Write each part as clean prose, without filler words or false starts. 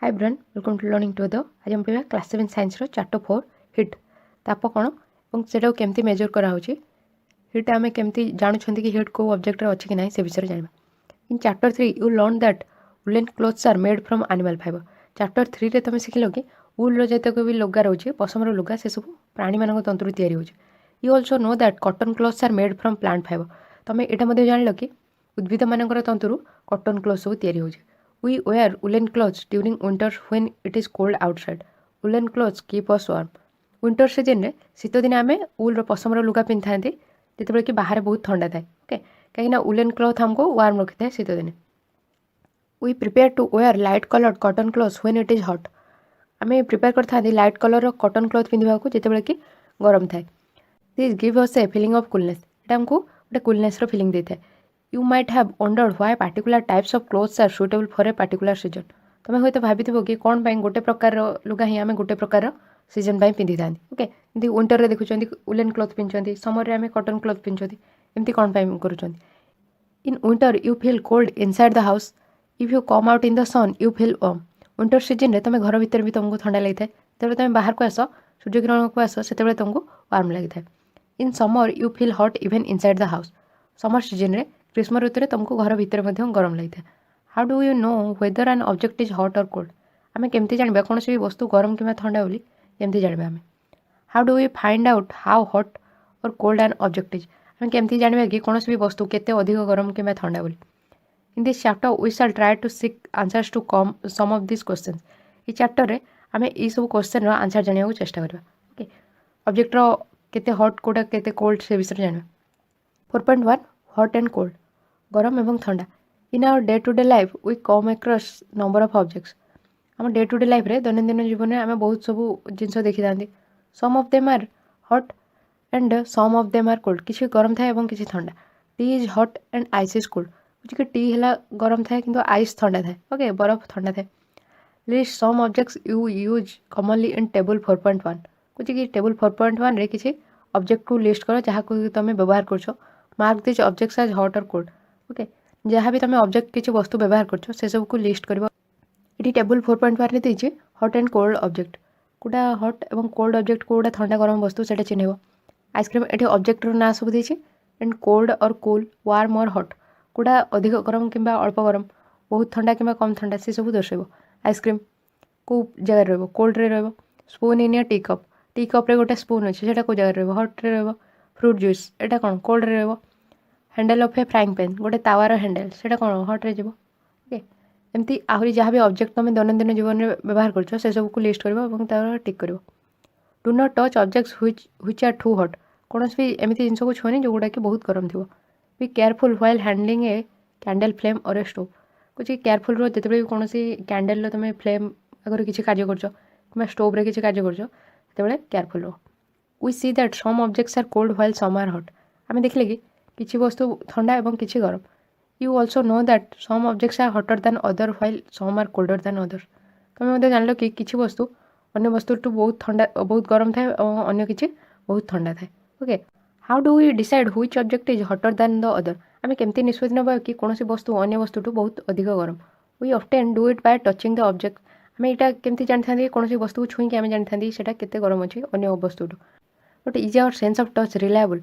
हाय ब्रन welcome to learning to the आज हम पढ़ा क्लास 7 साइंस चैप्टर 4 हिट ताप कौन और से केमती मेजर कराऊँच हिट आम केमती जानूँ कि हिट को ऑब्जेक्ट अच्छी कि ना से विषय जाना in chapter 3 you learn that woollen clothes are made from animal fibre chapter 3 रे तुम शिखिल कि वुल जितक भी लुगा रोचे पशमर लुगा से सब प्राणी मान तंत्रु या you also know that cotton clothes are made from plant fibre तुम यहाँ जान कि उद्भिद मान तंत्रु कॉटन क्लोथ सब या We wear woolen clothes during winter when it is cold outside. Woolen clothes keep us warm. Winter season रे शीत दिन आम उल पशमर लुगा पिंधा जिते कि बाहर बहुत ठंडा थाए ओके कहीं वुलेन क्लॉथ हमको वार्म रखी था शीत दिन we prepare to wear light colour cotton clothes when it is hot आम प्रिपेयर करते लाइट कलर कॉटन क्लॉथ पिंधा जिते कि गरम थाए this give us a feeling of coolness ये आमको गोटे कूलनेस फीलिंग देता है You might have wondered why particular types of clothes are suitable for a particular season. तुम हूँ तो भाभी कि कौन पाई गोटे प्रकार लुगा ही आम गोटे प्रकार सीजन पिंधि था ओके एमती विंटर में देखुं वुलेन क्लॉथ पिंधुंट समर में कॉटन क्लॉथ पिंधुंट एमती कौन कर in winter you feel cold inside the house if you come out in the sun you feel warm winter season में तुम घर भितर भी तुमको ठंडा लगी था तुम बाहर को आस सूर्यकिरण को आस से तुमको वार्म लगी था in summer you feel hot even inside the house summer season में ग्रीष्म ऋतु में तुमको घर भितर गरम लगी था how do you know whether and object is hot और कोल्ड आम केमती जानवा कौन भी वस्तु गरम कि ठंडा बोली केमती जानवा आम how do you find out how hot और कोल्ड एंड ऑब्जेक्ट इज आम केमती जानवा कि कौन भी वस्तु केते अधिक गरम कि ठंडा बोली in this chapter we shall try to seek answers to come some of this question ये चैप्टर रे आम ये सब क्वेश्चन आंसर जाना चेष्टा करवा ओके ऑब्जेक्टर केते हॉट कोटा केते कोल्ड से विषय जानवा 4.1 हॉट एंड कोल्ड गरम एवं ठंडा in our day to day life we come across number of objects आम डे टू डे लाइफ रे दैनंदिन जीवन में आम बहुत सब जिनस देखी था some of them are hot and some of them are cold किसी गरम थाए और किसी ठंडा tea is hot and ice is cold बुझे टी है गरम थाए कि आइस ठंडा थाए ओके बरफ ठंडा थाए list some objects you use commonly in table 4.1 बुझे कि टेबल 4.1 रे किसी ऑब्जेक्ट को लिस्ट कर जहाँ तुम व्यवहार कर mark this objects as hot और कोल्ड ओके जहाँ भी तुम ऑब्जेक्ट किसी वस्तु व्यवहार कर सब को लिस्ट कर टेबल 4.1 रे देछि हॉट एंड कोल्ड ऑब्जेक्ट कोटा हॉट और कोल्ड ऑब्जेक्ट कोटा ठंडा गरम वस्तु से चिन्ह आइसक्रीम ये ऑब्जेक्ट ना सब देछि एंड कोल्ड और कूल वार्म और हॉट कोटा अधिक गरम कि अल्प गरम बहुत ठंडा कि कम ठंडा से सब दर्शाइब आइसक्रीम को जगह रोल्ड रे स्पून इन टी कप रे गोटे स्पून अच्छे से जगह हॉट रे फ्रूट जूस यहाँ कौन कोल्ड रे handle of A frying pan गोटे तावार हैंडल से कौन हॉट रे ओके एमती आहरी जहाँ भी ऑब्जेक्ट तुम दैनंदिन जीवन में व्यवहार कर सब को लिस्ट कर टिक कर do not touch objects which are too hot कौन भी एमती जिन को छुनी जो गुड़ा कि बहुत गरम थी be careful while handling a candle flame और ए स्टोव कुछ केयरफुल रो जिते भी कौन कैंडल तुम फ्लेम अगर किसी कार्य कर स्टोव रे किसी कार्य कर केयरफुल रो we see that some objects are cold while some are hot आम देखिले कि किसी वस्तु ठंडा और किसी गरम you also know that some objects are hotter than other while some are colder than other तुम जान कि किसी वस्तु अन्य वस्तु बहुत ठंडा बहुत गरम थाए और अन्य किसी बहुत ठंडा थाए okay how do we decide which object is hotter than the other आम केमती निष्पत्ति नवा कि कौन वस्तु अन्य वस्तु बहुत अधिक गरम we often do it by touching the object आम यहाँ केमती जानी था कौन वस्तु को छुईक आम जानी था केते गरम अच्छी अन्य वस्तु but is our sense of touch reliable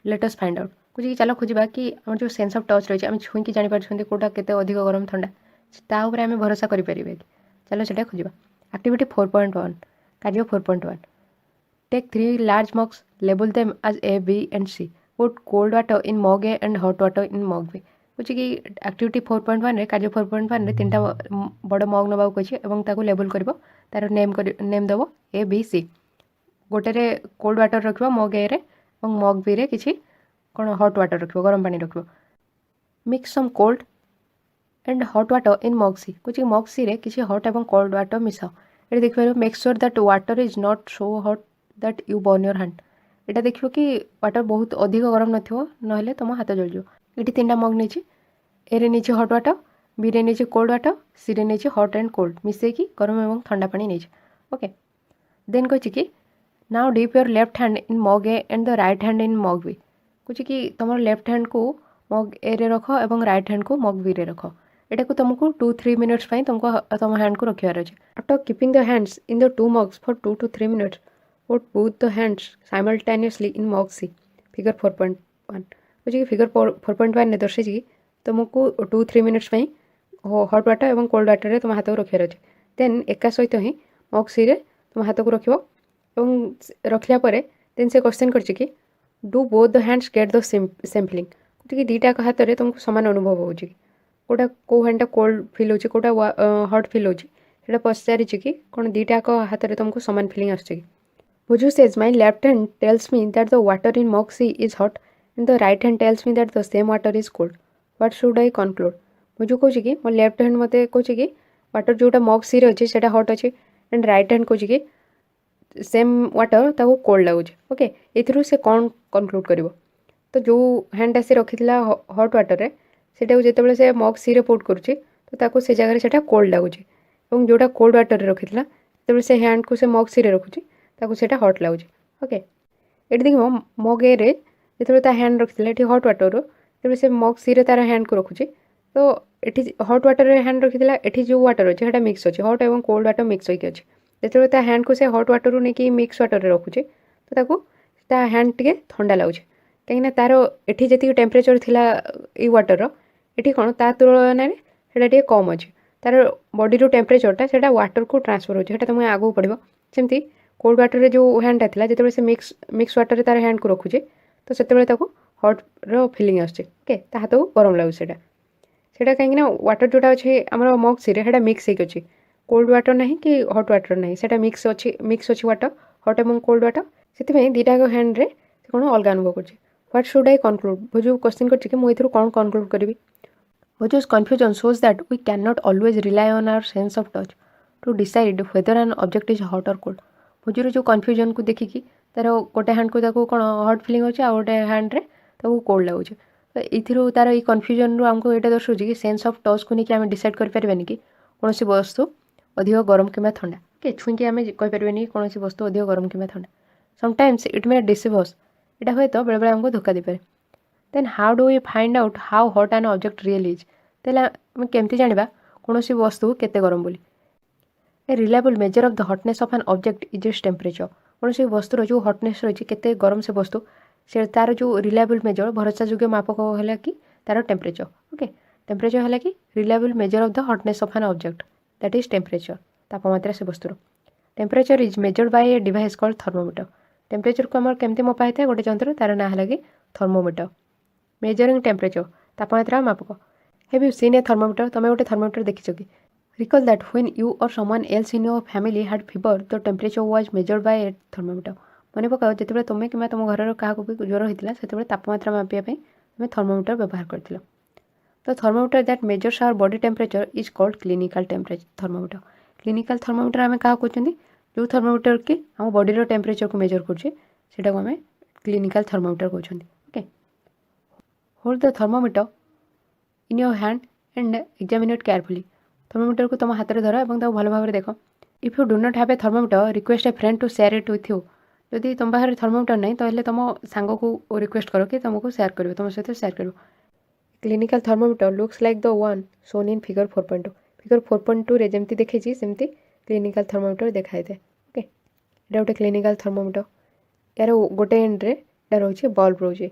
let us find out कुछ चल खोजा कि आम जो सेंस ऑफ टच रही है छुईक जापर कौटा के अधिक गरम ठंडा ताऊपर आम भरोसा करें चलो से खोजा एक्टिविटी 4.1 कार्य 4.1 take 3 large mugs label them as A B and C put cold water in mug A and hot water in mug B कुछ कि एक्टिविटी 4.1 रे कार्य 4.1 रे 3टा बड़ मग नवा कही लेबल कर तार नेम दब ए बी सी गोटे कोल्ड वाटर रख मग ए रे और मग बी रे किसी कौन हॉट वाटर रख गरम पानी रख mix some cold and hot water in mug C कुछ मग सी रे किसी हॉट और कोल्ड वाटर मिसाओ ये देखिए make sure that water is not so hot that you burn your hand यहाँ देखिए कि वाटर बहुत अधिक गरम ना तुम हाथ जल ये 3टा मग नहीं ए रे नहीं हॉट वाटर बी रे नहीं कोल्ड वाटर सी रे नहीं हॉट एंड कोल्ड मिसेकी गरम और ठंडा पानी नहीं ओके देन कही कि now dip your left hand in mug A and the right hand in mug B कुछ कि तुम लेफ्ट हैंड को मग ए रे रख और राइट हैंड को मग बी रे रख एटा को तुमको 2-3 मिनिट्स तुमको तुम हैंड को रखियार अच्छे। After keeping the hands in the 2 mugs for 2 to 3 minutes put both the hands simultaneously in mug C figure 4.1 बुझे फिगर 4.1 ने दर्शाई कि तुमको 2-3 मिनिट्स हट वाटर और कोल्ड वाटर में तुम हाथ को रखियार अच्छे। देन एका सहित ही मग सी रे तुम हाथ को रख रखला देन से क्वेश्चन कर do both the hands get the same feeling कि दीटा हाथ में तुमको सामान अनुभव हो कोटा कौ हैंडा कोल्ड फिल हो कोटा हट फिल होटा पचारि कि कौन दीटा हाथ में तुमको सामान फिलिंग आसुच्छी। Boojho says my left hand tells me that the water in mug C is hot and the right hand tells me that the same water is cold what should I conclude. Boojho कौच कि मो left hand मत कौच कि water जोटा मग सी रे अच्छे से हट अच्छे एंड राइट हैंड कौच कि सेम वाटर ताको कोल्ड लगुच। ओके ये से कौन कनक्लूड कर तो जो हैंड आसी रखी हट वाटर रे सेटा जिते से मग सी रे पुट करुच्ची तो ताको से जगह से कोल्ड लगुच और जोटा कोल्ड वाटर रे रखी जो से हैंड को से मग सी रे रखुची ताको सेटा हट लगुच। ओके ये देख मग ए रे जो हैंड रखी ये हट वाटर जो से मग सी रे तार हैंड को रखुची तो ये हट वाटर रे हैंड रखी ये जो वाटर अच्छे से मिक्स अच्छे हट और कोल्ड वाटर मिक्स होकर अच्छे जो ता हैंड को से हट वाटर नहीं मिक्स वाटर रे रखुचे तो ताको ता हैंड टे ठंडा लगुच कहीं तार ये जी टेम्परेचर थिला ये वाटर ये कौन ता तुलन से कम अच्छे तार बॉडी रो टेम्परेचरटा से वाटर को ट्रांसफर होता तुम आगू पड़ो सेमती कोल्ड वाटर रे जो हैंडटा था जो से मिक्स वाटर तार हैंड को रखुचे तो से हट रो फीलिंग आसुचे। ओके ता हाथ को गरम लगुच सेटा कहीं वाटर जोटा अच्छे आम मग सी रे मिक्स होकर अच्छे कोल्ड वाटर ना कि हट वाटर ना से मिक्स अच्छी वाटर हट और कोल्ड वाटर से दीटा हैंड रे कौन अलग अनुभव कर what should I conclude Bhoju question कर मुझे कौन कनक्लूड करी। Bojo's confusion shows that we cannot always rely on our sense of touch to decide whether an object is hot or cold. भोजूर जो कन्फ्यूजन को देखिकी तार गोटे हैंड को कौन हट फिलिंग अच्छे आउ गोटे हैंड रे कोल्ड लगुच तो ये तार ये कन्फ्यूजन आमको ये दर्शाऊँ कि सेन्स ऑफ टच को लेकिन आम डिसाइड करें कि कौन वस्तु अधिक गरम कि ठंडा कि छुईकी आम कहीपर कौन वस्तु अधिक गरम कि ठंडा sometimes it may deceive us यहाँ हे तो बेले बेले आमको धोखा देपे। Then how do we find out how hot an object really is तेल आम केमती जाना कौन वस्तु केते गरम बोली। A reliable measure of the hotness of an object is its temperature कौन वस्तुर जो हटनेस रही केते गरम से वस्तु से तार जो रिलायबल मेजर भरोसा योग्य मापक है कि तार टेम्परेचर। ओके टेम्परेचर है कि reliable measure of the hotness of an object that is temperature तापमात्रा से वस्तुर। Temperature is measured by a device called thermometer temperature को आम केमती मपा होता है गोटे जंत्र तार ना है कि थर्मोमीटर मेजरिंग टेम्परेचर तापमात्रा मापक। Have you seen A thermometer तुम गोटे थर्मोमीटर देखिछ कि रिकॉल दैट व्हेन यू और someone else in your family had fever the temperature was measured by a thermometer मन पकाओ जिते तुम कि तुम घर क्या भी ज्वर होता से तापमात्रा मापिया तुम थर्मोमीटर व्यवहार कर तो thermometer that measures our body temperature is called clinical temperature thermometer. Clinical thermometer आम क्या कहते जो थर्मोमीटर कि आम बॉडी टेम्परेचर को मेजर कर आम क्लिनिकल थर्मोमीटर कहते। Okay hold the thermometer in your hand and examine it carefully thermometer को तुम हाथ में धर और भल भाव देख। If you do not have a thermometer request a friend to share it with you जदि तुम पाखे थर्मोमीटर नहीं तो तुम सांग को रिक्वेस्ट कर कि तुमको शेयर कर तुम सहित शेयर कर। Clinical thermometer looks like the one shown in figure 4.2 figure 4.2 रे जमती देखी सेमती क्लिनिकल थर्मोमीटर देखाई दे। ओके ये गोटे क्लिनिकल थर्मोमीटर यार गोटे एंड रे रोचे बल्ब रोचे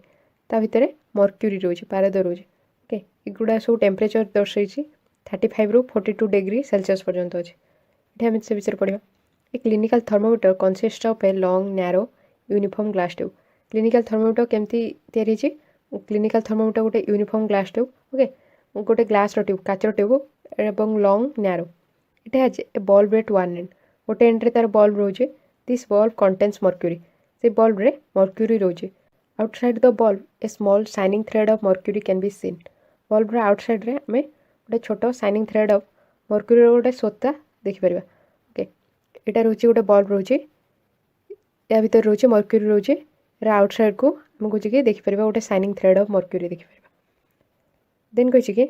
ता भितर मर्क्यूरी रोचे पारद रोचे। ओके एगुड़ा सब टेम्परेचर दर्शाई 35 ରୁ 42 डिग्री सेल्सियस पर्यंत अच्छे ये आम से विषय पढ़ा। A clinical thermometer consist of a long narrow uniform glass tube clinical thermometer केमती तैयारी क्लिनिकल थर्मोमीटर गोटे यूनिफॉर्म ग्लास ट्यूब। ओके गोटे ग्लास ट्यूब काचर ट्यूब एवं long narrow it has a bulb at one end गोटे end रे तार bulb रोचे दिस बल्ब कंटेन्स मर्क्यूरी से बल्ब रे मर्क्यूरी रोचे outside the bulb a small shining thread of mercury can be seen bulb रे outside रे आम गोटे छोट शाइनिंग थ्रेड ऑफ मर्क्यूरी गोटे सोता देखिपर। ओके यहाँ रोचे गोटे बल्ब रोचे या भीतर रोचे मर्क्यूरी रोचे आउटसाइड को आम कहे कि देखिपर गोटे शाइनिंग थ्रेड ऑफ मर्क्यूरी देखिपर। देन कहे कि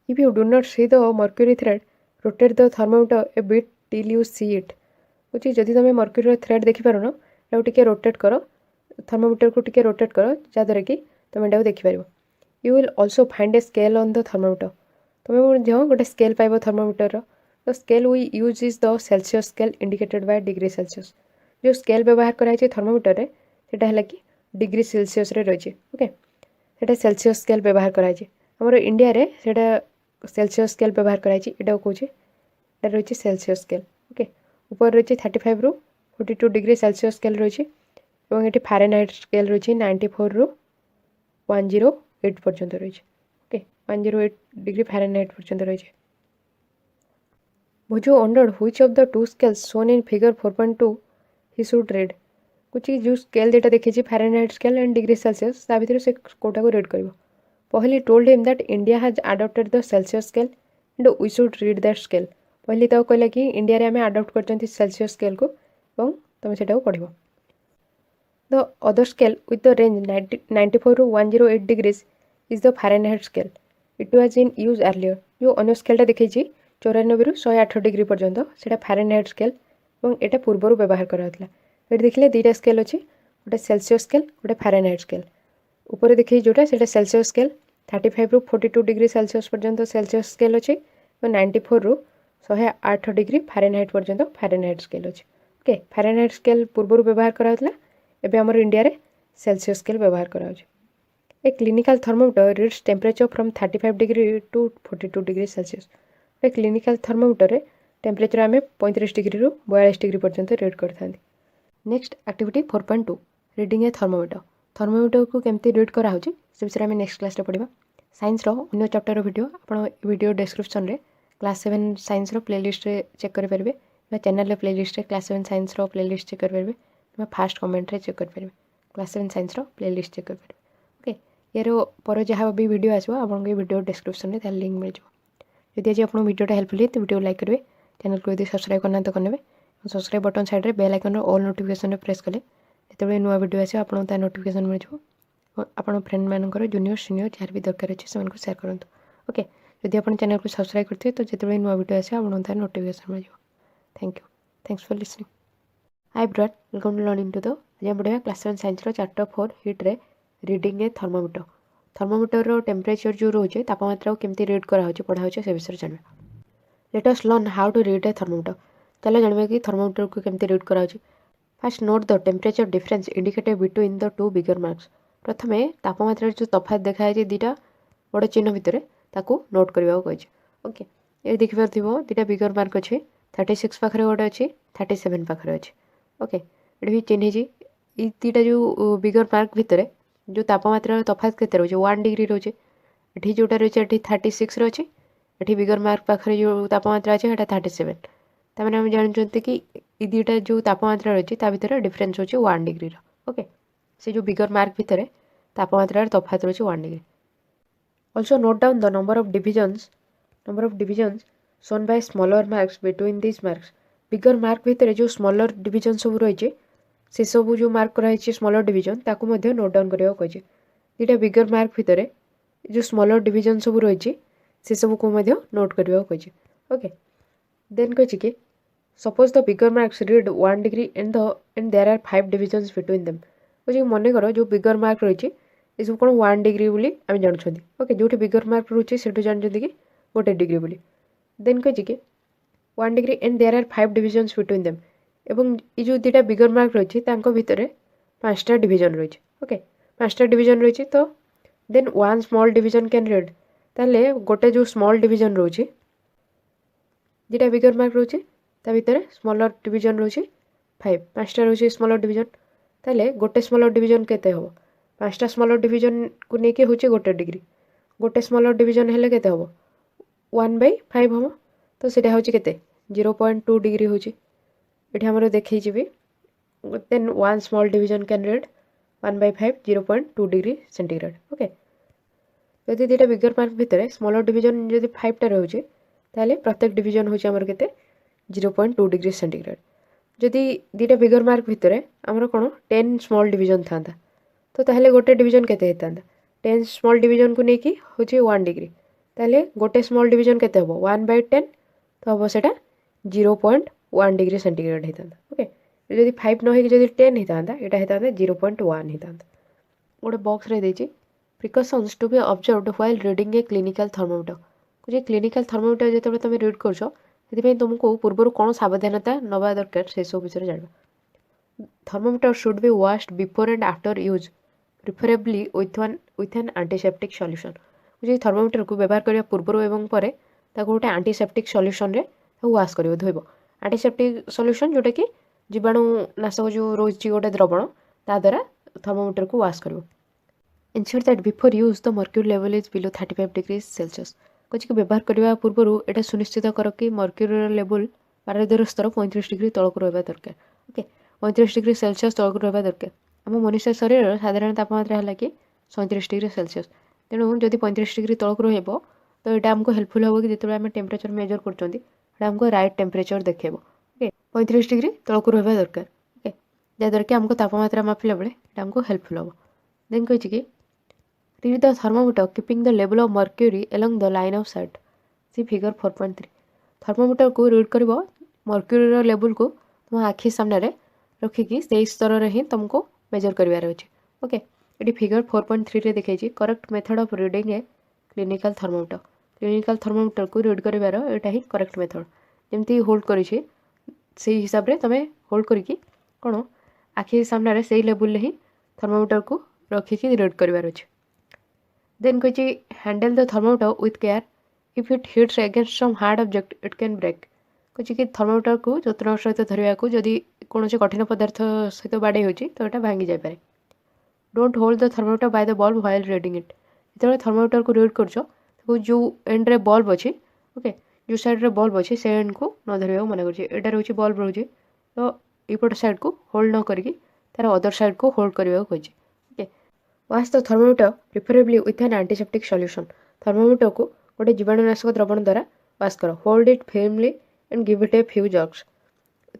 if you do not see the mercury thread rotate the thermometer a bit till you see it कहे जदि तुम मर्क्यूरी थ्रेड देखिपार ना टे रोटेट कर थर्मोमीटर को टे रोटेट कर जहाँद्वारा कि तुम यहाँ देखिपर। You will also find a scale on the thermometer तुम्हें गोटे स्केल पाइब थर्मोमीटर तो scale we use is the Celsius scale indicated by degree Celsius जो स्केल व्यवहार कराई थर्मोमीटर है कि डिग्री सेल्सियस रही ओके सेटा सेल्सियस स्केल व्यवहार कराई आमर इंडिया रे सेटा सेल्सियस स्केल व्यवहार कराई एटा कौन रही सेल्सियस स्केल ओके ऊपर रही 35 रु 42 डिग्री सेल्सियस स्केल रही ये फारेनहाइट स्केल रही 94 रु 108 पर्यंत रही ओके 108 डिग्री फारेनहाइट पर्यंत रही Boojho wonders which of the two scales shown in figure 4.2 he should read कुछ जो स्केल दुटा देखी Fahrenheit scale and degree Celsius ता भीतर से कोटा को रीड कर Paheli told him that India has adopted the Celsius scale and we should read that scale Paheli तो कहला कि इंडिया रे आम अडॉप्ट कर सेल्सियस स्केल को तुम से पढ़ the other scale with the range 94 रु 108 degrees is the Fahrenheit scale it was in use earlier जो अन्य स्केलटा देखी 94 रु 108 डिग्री पर्यंत से फारेनहाइट स्केल और यहाँ पूर्वर व्यवहार कराला ये देखिए दुईटा स्केल अच्छी गोटे सेल्सियस स्केल गोटे फारेनहाइट स्केल ऊपर देखिए जोटा से सेल्सियस स्केल 35 रु 42 डिग्री सेल्सियस पर्यंत सेल्सियस स्केल अच्छी और 94 रु 108 डिग्री फारेनहाइट पर्यंत फारेनहाइट स्केल अच्छी ओके फारेनहाइट स्केल पूर्वर व्यवहार कराला एवं आमर इंडिया रे सेल्सियस स्केल व्यवहार करा a clinical thermometer reads temperature from 35 degree to 42 degree Celsius a clinical thermometer रे टेम्परेचर आम 35 डिग्री रु 42 डिग्री पर्यंत रीड करते next activity 4.2 reading a thermometer thermometer को केमती रीड कराऊँ से विषय में नेक्स्ट क्लास पढ़ा साइंस अन्य चैप्टर वीडियो आप वीडियो डिस्क्रिप्शन में क्लास 7 साइंस प्लेलिस्ट चेक करेंगे channel playlist class 7 science playlist check करेंगे फास्ट कमेंट रे चेक करेंगे क्लास 7 साइंस प्लेलिस्ट चेक करेंगे ओके यार पर जहाँ भी वीडियो आसो आपको वीडियो डिस्क्रिप्शन में लिंक मिल जाए जदि आज आप वीडियोटा हेल्पफुल है तो वीडियो लाइक करेंगे चैनल को यदि सब्सक्राइब करना तो करने सब्सक्राइब बटन साइड में bell icon all notification press कले जो नुआ वीडियो आसे आपको नोटिफिकेशन मिल जाए आप फ्रेंड मानकर जूनियर सीनियर जहाँ भी दरकार अच्छे से शेयर करूँ ओके जदि आप चैनल को सब्सक्राइब करते तो जो नुआ वीडियो आसे आपको नोटिफिकेशन मिल जाए thank you thanks for listening hi broad welcome to learning to the आज पढ़ा क्लास 7 साइंस चैप्टर 4 हिट रे reading a thermometer thermometer temperature जो रोचे तापमात्रा को केमती रीड कराऊँ पढ़ा से विषय जाना let us learn how to read a thermometer चलो जानवे कि थर्मोमीटर को केमती रीड कराऊँ first note the temperature difference indicated between the two bigger marks प्रथम तापमात्रा जो तफात देखाई दुईटा बड़ चिन्ह भितर ताकू नोट करने को ओके ये देखिपार दुईटा बिगर मार्क अच्छे 36 पाखे गोटे अच्छी 37 पाखे अच्छे ओके ये भी चिन्ह ये दुईटा जो बिगर मार्क भितर जो तापमात्रा तफात के रोचे 1 डिग्री रोचे ये जोटा रही है 36 अच्छे ये बिगर मार्क पाखे जो तापमात्रा अच्छे 37 तमें आम जानते कि दुईटा जो तापमात्रा रही है भितर डिफरेन्स होची 1 डिग्री ओके से जो बिगर मार्क भितर तापमात्रा तफात रोचे 1 degree also note down the number of divisions shown by smaller marks between this marks bigger mark भितर जो स्मॉलर डिविजन सब रही से सब जो मार्क रही स्मॉलर डिविजन ताकू नोट डाउन करने को दुईटा बिगर मार्क भितर जो स्मॉलर डिविजन सब रही से सब को नोट करने को ओके देन कही कि suppose the bigger marks read 1 degree and there are 5 divisions between them कहे मन कर जो बिगर मार्क रही ये सब कौन 1 डिग्री बोली आम जानते ओके जो बिगर मार्क रोचे से जानते कि गोटे डिग्री बोली देन कही कि 1 degree and there are 5 divisions between them एवं ये जो दुईटा बिगर मार्क रही भितर 5टा डिविजन रही ओके 5टा डिविजन रही तो then 1 small division can read ताले गोटे जो स्मॉल डिविजन रोचे दुईटा बिगर मार्क रोचे ता भितर स्मॉलर डिविजन रोचे 5टा रोचे स्मॉलर डिविजन ताले गोटे स्मॉलर डिविजन केते हो 5टा स्मॉलर डिविजन को लेके होचे गोटे डिग्री गोटे स्मॉलर डिविजन हेले केते हो 1/5 हम तो सेटा होचे केते 0.2 डिग्री होचे एठी हमरो देखै जिबे then 1 small division can read 1/5 0.2 degree centigrade okay यदि दुईटा बिगर मार्क भितर स्मॉलर डिविजन यदि 5टा रोचे ताले प्रत्येक डिविजन होचे हमर केते 0.2 डिग्री सेंटीग्रेड जदि दुईटा बिगर मार्क भितर आमर कौन 10 स्मॉल डिविजन था तो ताहले गोटे डिविजन केते होता 10 स्मॉल डिविजन को लेकिन होची 1 डिग्री ताहले गोटे स्मॉल डिविजन केते हबो 1/10 तो हम सेटा 0.1 डिग्री सेंटीग्रेड होता ओके जदि 5 न होगी जदि 10 होता यहाँ होता 0.1 होता गोटे बॉक्स रे देछि precautions to be observed while reading a clinical thermometer जे क्लिनिकल थर्मोमीटर जो तुम रिड कर तुमको पूर्व कौन सावधानता नवा दरकार से सब विषय जान। Thermometer should be washed before and after use preferably with an antiseptic solution. J thermometer को व्यवहार करने पूर्व एवं पर गोटे एंटीसेप्टिक सॉल्यूशन रे वाश कर धोब। एंटीसेप्टिक सॉल्यूशन जोटा कि जीवाणुनाशक जो रही गोटे द्रवण ता द्वारा थर्मोमीटर को वाश कर। Ensure that before use the mercury level is below 35 degrees Celsius। कुछ व्यवहार करने पूर्व एटा सुनिश्चित कर कि मर्क्यूरी लेवल पारदर स्तर 35 डिग्री तलक रहा दरकार। ओके 35 डिग्री सेल्सियस तलक रहा दरकार। आम मनुष्य शरीर साधारण तापमात्रा है कि 37 डिग्री सेल्सियस। तेणु जदि 35 डिग्री तलक रहा तो यहाँ आमको हेल्पफुल हम कि जो आम टेम्परेचर मेजर करमको राइट टेम्परेचर देखेब। ओके 35 डिग्री तलक रहा दरकार। ओके जहाँद्वारा कि आमको तापमात्रा मापिला बेले आमको हेल्पफुल हम। देन कही कि read the thermometer keeping the level of mercury along the line of sight। see figure 4.3। Thermometer को रीड कर मर्क्यूरी लेवल को तुम आखि सामने रखिकी से स्तर में ही तुमको मेजर करार अच्छे। ओके ये फिगर 4.3 रे देखी correct method of reading a clinical thermometer. Clinical thermometer को रीड करार यहाँ ही करेक्ट मेथड जमी होल्ड कर हिसाब से तुम होल्ड करके कौन आखि सामने से लेवल ही थर्मोमीटर को रखिकी रीड करार अच्छे। देन कही handle the thermometer with care if it hits against some hard object it can break. कही कि थर्मोमीटर को जत्न सहित धरवा को जदि कौन कठिन पदार्थ सहित बाड़े हो तो यहाँ भांगी जापे। Don't hold the thermometer by the bulb while reading it. जो थर्मोमीटर को रीड कर जो एंड रे बल्ब अच्छी ओके जो साइड रे बल्ब अच्छी से एंड को न धरवा मना कर रोचे बल्ब रोचे तो यपट साइड को होल्ड न करके तार अदर साइड को होल्ड करने को कही। Wash the thermometer preferably with an antiseptic solution. Thermometer को गोटे जीवाणुनाशक द्रवण द्वारा वाश कर। Hold it firmly and give it a few jerks.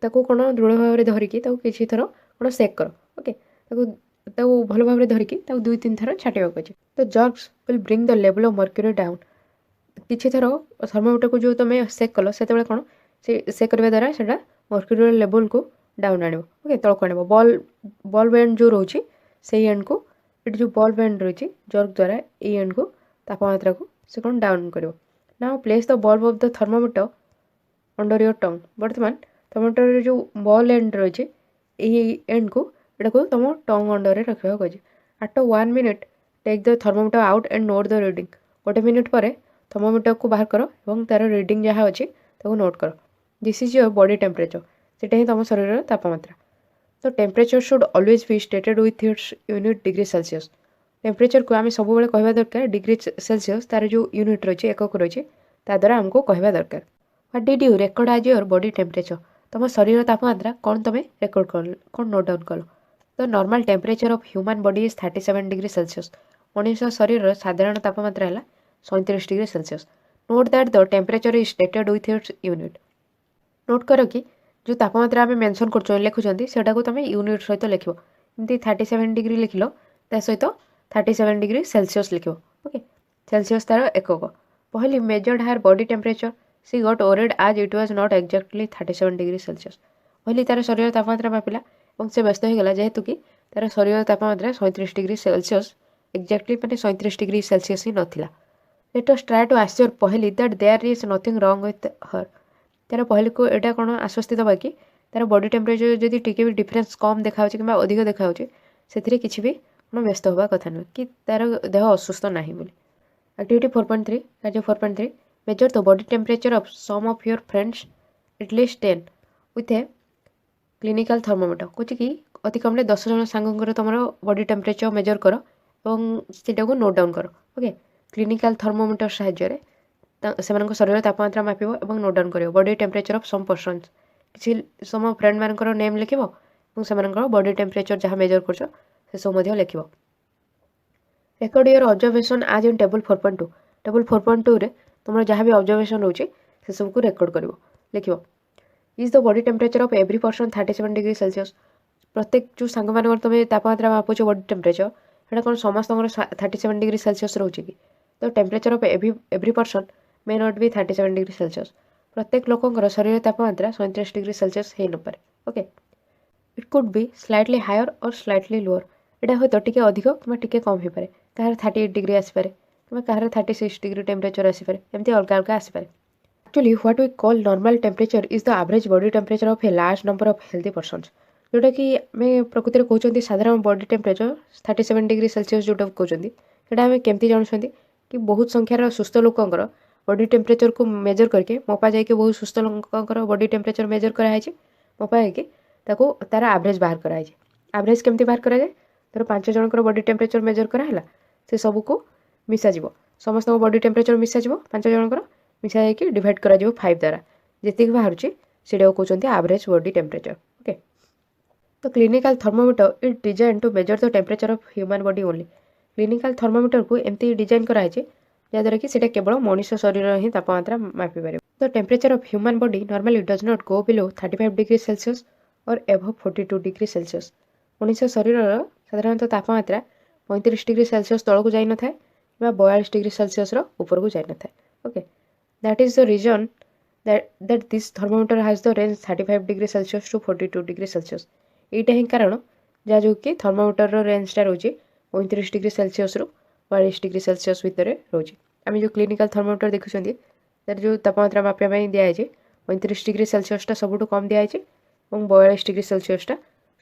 ताको कौन दृढ़ भाव में धरिकी किसी थर कौन सेक कर। ओके भल भाव में धरिकी 2-3 थर छाटिया कही। तो jerks will bring the level of mercury down. किसी थर थर्मोमीटर को जो तुम सेक कल से कौन से करने द्वारा से मर्क्यूरी लेवल को डाउन आने ओके तलक आने बल्ब एंड जो रोचे से एंड को ये जो बल्ब एंड रही जर्क द्वारा ये एंड को तापमात्रा को से कौन डाउन कर। Now place the bulb of the thermometer under your tongue. बर्तमान थर्मोमीटर जो बॉल एंड रही एंड को यहाँ को तुम टंग अंडर रखा कही। After 1 minute take the thermometer out and note the reading. 1 minute पर थर्मोमीटर को बाहर कर और तार रीडिंग जहाँ अच्छी नोट कर। This is your body temperature सेटा ही तुम शरीर तापमात्रा। तो temperature should always be stated with its unit degree Celsius. Temperature को आम सब कहवा दरकार डिग्री सेल्सियस तार जो यूनिट रही एकक रही द्वारा आमको कहवा दरकार। What did you record as your body temperature. तुम शरीर तापमात्रा कौन तुम रेकर्ड कर कौन नोट डाउन कल। तो normal temperature of human body is 37 degree Celsius. मनुष्य शरीर साधारण तापमात्रा है 37 degree Celsius. Note that the temperature is stated with its unit. Note कर कि जो तापमात्रा आम मेनसन कर लिखुंट से तुम यूनिट सहित लिख एमती 37 डिग्री लिखल ता सहित 37 डिग्री सेल्सियस लिख। ओके सेल्सियस तार एकक। Paheli measured her body temperature she got worried as it was not exactly 37 degree Celsius. Paheli तार शरीर तापमात्रा मापिला और से व्यस्त होगा जेहेतु कि तार शरीर तापमात्रा 37 डिग्री सेल्सियस एक्जाक्टली मैंने 37 डिग्री सेल्सियस ही नाला। Let us try to assure पहली that there is nothing wrong with her. तार पहले को यहाँ कौन आश्वस्ति दबा कि तार बॉडी टेम्परेचर जब टी भी डिफरेन्स कम देखा कि अधिक देखा से किसी भी कौन व्यस्त हवा कथा नुहे कि तार देह असुस्थ ना बोली। एक्टिविटी 4.3 कार्य 4.3 measure the body temperature of some of your friends at least 10 with a clinical thermometer. कुछ कि अति कम 10 जन सांगर तुम बॉडी टेम्परेचर मेजर कर और नोट डाउन कर। ओके क्लिनिकल थर्मोमीटर साहाय्य से शरीर तापमात्रा मापिब और नोट डाउन कर body temperature of some persons. किसी सम फ्रेंड मानकर नेम लिख से बॉडी टेम्परेचर जहाँ मेजर कर सब लिख। रेकर्ड योर ऑब्जर्वेशन आज इन टेबल 4.2। टेबल 4.2 रे तुम जहाँ भी ऑब्जर्वेशन रोचे से सब को रेकर्ड कर लिख। Is the body temperature of every person 37 degree Celsius. प्रत्येक जो सांग मान तुम तापमात्रा मापुच बॉडी टेम्परेचर है कौन समस्त 37 डिग्री सेल्सियस रोचे कि। तो temperature of every person may not be 37 degree Celsius. प्रत्येक लोकंर शरीर तापमात्रा 37 डिग्री सेल्सियस हो न पारे। Okay it could be slightly higher or slightly lower. यहाँ हूँ टी अधिक कि टी कम हो पाए कह 38 डिग्री आसपे कि कहार 36 डिग्री टेम्परेचर आसीपे एमती अलग अलग आसीपे actually what we call normal temperature is the average body temperature of a large number of healthy persons जोटा कि आम प्रकृति में कहते साधारण बॉडी टेम्परेचर 37 डिग्री सेल्सियस जोटा कहते ସେଇଟା ଆମେ କେମିତି ଜାଣୁଛନ୍ତି कि बहुत संख्यार सुस्थ लोकंर बॉडी टेम्परेचर को मेजर करके मपा जाए बहुत सुस्थ लोकंर बॉडी टेम्परेचर मेजर कराई मपा जाए तार एवरेज बाहर कराई एवरेज केमती बाहर कराए धर 5 जनकर बॉडी टेम्परेचर मेजर कराला से सबको मिसाज समस्त बॉडी टेम्परेचर मिसाज 5 जनकर मिसा जाकि डिवाइड करा 5 द्वारा जी बाहर से कहते एवरेज बॉडी टेम्परेचर ओके तो clinical thermometer is design to measure the temperature of human body only clinical thermometer को एमती डिजाइन कराई जहाँद्वारा कि सेटा केवल मनुष्य शरीर ही तापमात्रा मापी पारे the temperature of human body normally does not go below 35 degree Celsius और एभव 42 डिग्री सेल्सियस मनुष्य शरीर साधारणतः तापमात्रा 35 डिग्री सेल्सियस तल को जाई न थाए 42 डिग्री सेल्सियस ऊपर को जाई न थाए okay that is the reason that this thermometer has the range 35 degree Celsius to 42 degree Celsius एटा ही कारण जहाँ जो कि थर्मोमीटर रेंजटा रोचे 35 डिग्री सेल्सियस रु 42 डिग्री सेल्सियस भितर रोचे आम जो क्लिनिकल थर्मोमीटर देखुं तार जो तापमात्रा मापिया दिखाई 35 डिग्री सेल्सियसटा सबुठ कम दिखाई और 42 डिग्री सेल्सियसटा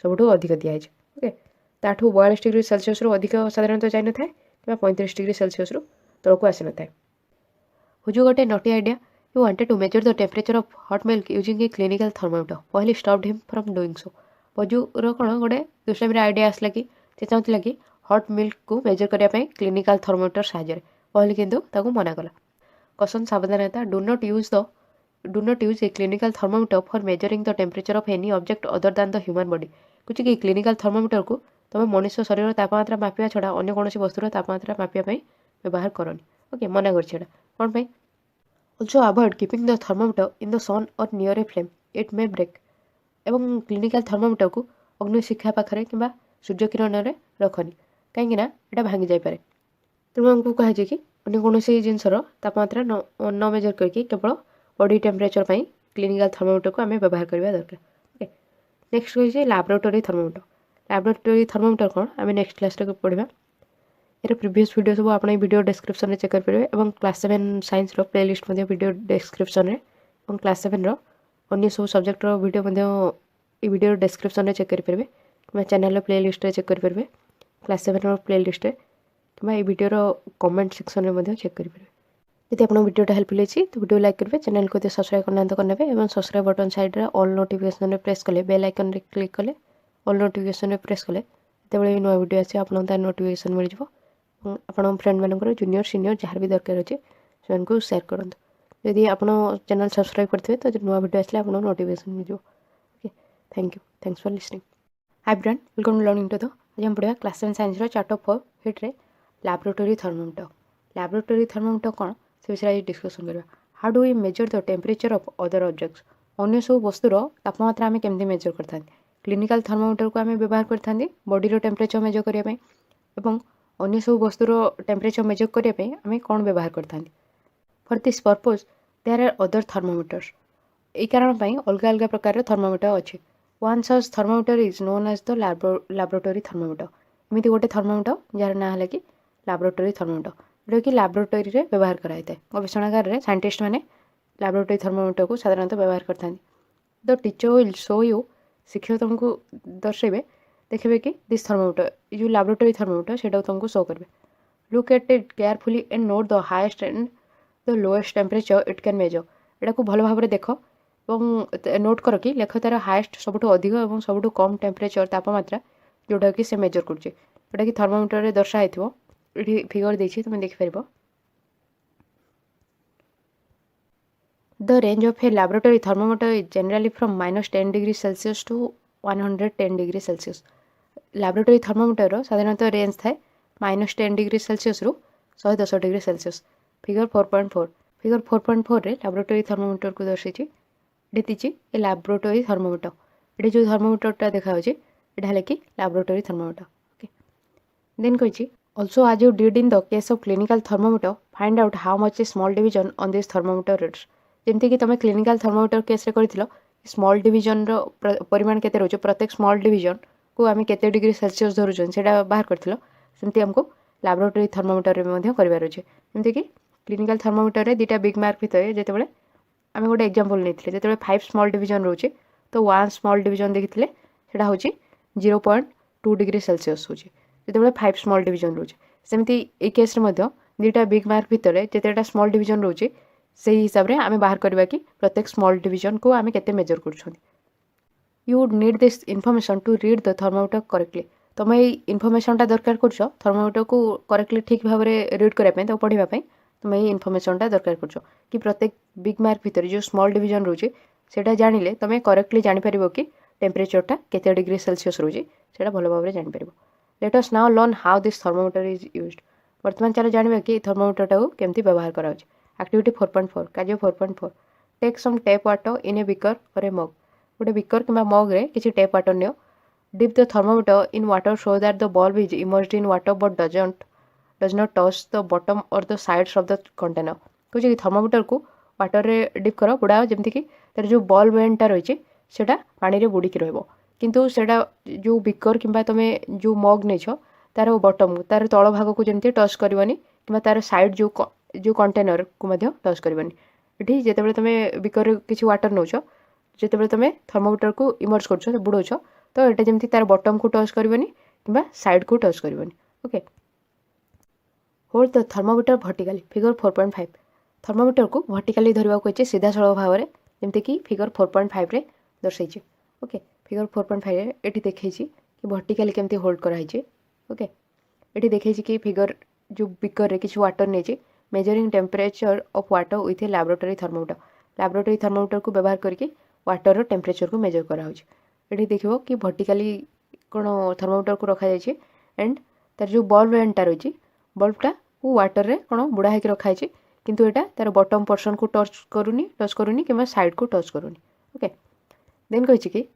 सबुठ अधिक दिखाई ओके ताठू 42 डिग्री सेल्सियस रु अधिक साधारणतः जाई न थाए कि 35 डिग्री सेल्सियस रु तलक आसी न थाए हुजु गोटे नटी idea You wanted to measure the temperature of hot milk using a clinical thermometer. पहले stopped him from doing so. बजुर कौन गोटे दुष्टामी आइडिया आसला कि चाहूला कि हट मिल्क को मेजर करने क्लिनिकल थर्मोमीटर साहाଯ୍य पहले किंतु मना कला कसन सावधानता do not use a clinical thermometer for measuring the temperature of any object other than the human body कुछ कि क्लिनिकल थर्मोमीटर को तुम मनुष्य शरीर तापमात्रा मापिया छड़ा अन्य कौन वस्तुर तापमात्रा मापिया व्यवहार करनी ओके मना कर कौन पाई Also avoid keeping the thermometer in the sun or near a flame. It may break. एवं क्लिनिकल थर्मोमीटर को अग्निशिखा पाखे कि सूर्य किरण में रखनी कहीं यहाँ भांगी जापे तेणु आमको कहुए कि अन्य कौन जिनसर तापमात्रा न मेजर करके केवल बॉडी टेम्परेचर पर क्लिनिकल थर्मोमीटर को आम व्यवहार करवा दरकार ओके नेक्स्ट कही लैबोरेटरी थर्मोमीटर लैबोरेटरी थर्मोमीटर कौन आम नेक्स्ट क्लास पढ़ा यार प्रीवियस वीडियो सब आप वीडियो डिस्क्रिप्शन में चेक करेंगे और class 7 science playlist video description में क्लास 7 अन्य सब सब्जेक्ट वीडियो वीडियो डिस्क्रिप्शन में चेक करेंगे कि चैनल प्लेलिस्ट चेक करेंगे क्लास 7 प्लेलिस्ट कि वीडियो कमेंट सेक्शन में चेक करेंगे यदि आप वीडियोटा हेल्पफुल होती तो वीडियो लाइक करेंगे चैनल को सब्सक्राइब करना तो करने और सब्सक्राइब बटन साइड में ऑल नोटिफिकेशन प्रेस कले बेल आइकन क्लिक कले ऑल नोटिफिकेशन प्रेस कले जो नुआ वीडियो आसे आप नोटिफिकेशन मिल जाए आपण फ्रेंड मानकर जूनियर सीनियर जहाँ भी दरकार अच्छे से सेयार करूँ यदि आप चैनल सब्सक्राइब करते तो नुआ वीडियो आसले आप नोटिफिकेशन मिल जाए okay thank you thanks for listening hi brand welcome to learning to the आज हम पढ़ा क्लास 7 साइंस चैप्टर 4 हिट्रे लैबोरेटरी थर्मोमीटर कौन से विषय आज डिस्कसन करवा how do we measure the temperature of other objects अन्य सब वस्तुर तापमात्रा आम केमती मेजर करता क्लिनिकल थर्मोमीटर को आम व्यवहार करते बॉडी टेम्परेचर मेजर करने अन्य सब वस्तुर टेम्परेचर मेजर करने आम कौन व्यवहार करता for this purpose there are other thermometers यही कारण अलग अलग प्रकार थर्मोमीटर अच्छे one such thermometer is known as the laboratory thermometer एमती गोटे थर्मोमीटर जार ना है कि लैबोरेटरी थर्मोमीटर जोटा कि लैबोरेटरी में व्यवहार कराई गवेषणागार में साइंटिस्ट मैंने लैबोरेटरी थर्मोमीटर को साधारणतः व्यवहार करता the teacher will show you शिक्षक तुमको दर्शे देखिए कि दिस थर्मोमीटर जो लैबोरेटरी थर्मोमीटर से तुमको शो करेंगे look at it carefully and note the highest and the lowest temperature it can measure यहाँ को भल भाव देख और नोट कर कि लेख तार हाईएस्ट सबुठ अधिक और सबुठ कम टेम्परेचर तापमात्रा जोटा कि से मेजर कर जोटा कि थर्मोमीटर दर्शाई ये फिगर देखिए तुम देखिपर the range of a laboratory thermometer is generally from -10 degree Celsius to 110 degree Celsius laboratory thermometer साधारणतः रेंज थाए -10 डिग्री सेल्सियस रु 110 डिग्री सेल्सियस फिगर 4.4 रे लैबोरेटरी थर्मोमीटर को दर्शाई देती ए लैबोरेटरी थर्मोमीटर ये जो थर्मोमीटरटा देखा यहाँ कि लैबोरेटरी थर्मोमीटर ओके देन कही ऑल्सो आज you did in the case of clinical thermometer find out how much A small division on this thermometer rates जमती कि तुम क्लिनिकल थर्मोमीटर केस कर स्मॉल डिविजन परिमाण केते रोचे प्रत्येक स्मॉल डिविजन को आम केते डिग्री सेल्सियस धरुचन से बाहर कर सेमती आमको ଲାବୋରେଟୋରୀ ଥର୍ମୋମିଟରରେ ମଧ୍ୟ କରିବାର ଅଛି। ଯେମିତିକି କ୍ଲିନିକାଲ୍ ଥର୍ମୋମିଟରରେ ଦୁଇଟା ବିଗ୍ ମାର୍କ ଭିତରେ ଯେତେବେଳେ ଆମେ ଗୋଟେ ଏକ୍ଜାମ୍ପଲ୍ ନେଇଥିଲେ, ଯେତେବେଳେ 5 ସ୍ମଲ୍ ଡିଭିଜନ୍ ରହୁଛି ତ 1 ସ୍ମଲ୍ ଡିଭିଜନ୍ ଦେଖିଥିଲେ ସେଇଟା ହେଉଛି 0.2 डिग्री सेल्सियस होची जेतेबेले 5 स्मॉल डिवीजन रोचे। सेमती ए केस रे मध्य दुईटा बिग मार्क भितर जेतेटा स्मॉल डिवीजन रोचे सेही हिसाब रे आमे बाहर करबा कि प्रत्येक स्मॉल डिवीजन को आमे केते मेजर करछोनी। You would need this information to read the thermometer correctly. तुम ये इनफॉरमेशनटा दरकार करछ थर्मोमीटर को करेक्टली ठीक भाव में रीड करने तो पढ़ाई तुम ये इनफॉरमेशनटा दरकार करछ कि प्रत्येक बिग मार्क भितर जो स्मॉल डिवीजन रोचे सेटा जानिले तुम करेक्टली जानिपर कि टेम्परेचरटा केते डिग्री सेल्सियस रोचे सेटा भल भाव में जानिपर। Let us now learn how this thermometer is used. वर्तमान चलो जानिबा कि थर्मोमीटरटा को केमती व्यवहार करा होची। एक्टिविटी 4.4 कार्य 4.4 take some tap water in a beaker और ए मग। गोटे बिकर कि मग रे किसी टैप वाटर नियो। Dip the thermometer in water so that the bulb is immersed in water but does not touch the bottom और the sides of the container. कहे कि thermometer को water रे डिप कर बुड़ाओ जमती कि तार जो बल्ब एंडटा रही सेटा पानी रे बुड़ीकी रहइबो किंतु सेटा जो बिकर किंबा तमे जो मग नेछ तार बॉटम तार तळ भाग को जमती टच करबनी किंबा तार साइड जो कंटेनर को मध्य टच करबनी। एठी जेतेबेले तमे बिकर रे किछि वाटर नौछ जेतेबेले तमे थर्मोमीटर को इमर्ज करछ बुड़ौछ तो एटा जमती तार बॉटम को टच करबनी किंबा साइड को टच करबनी। Okay hold the thermometer vertically figure 4.5 thermometer को वर्टिकली धरवा को अछि सीधा सळख भाव रे जेमती कि फिगर 4.5 रे दर्शाइछि। ओके फिगर 4.5 रे एठी देखैछि कि वर्टिकली केमती होल्ड करा हिछि। ओके एठी देखैछि कि फिगर जो बिकर रे किछि वाटर नेछि measuring temperature of water with a laboratory thermometer. Laboratory thermometer को व्यवहार करके वाटर रो टेम्परेचर को मेजर करा होछि। एठी देखिबो कि वर्टिकली कोन थर्मोमीटर को रखा जाइछि एंड तार जो बल्ब एंडटा रहिछि बल्बटा को वाटर रे कोन बुड़ा हेकि रखा जाइछि किंतु एटा तार बॉटम पोर्शन को टच करूनी किंबा साइड को टच करूनी। ओके देन कहिछि कि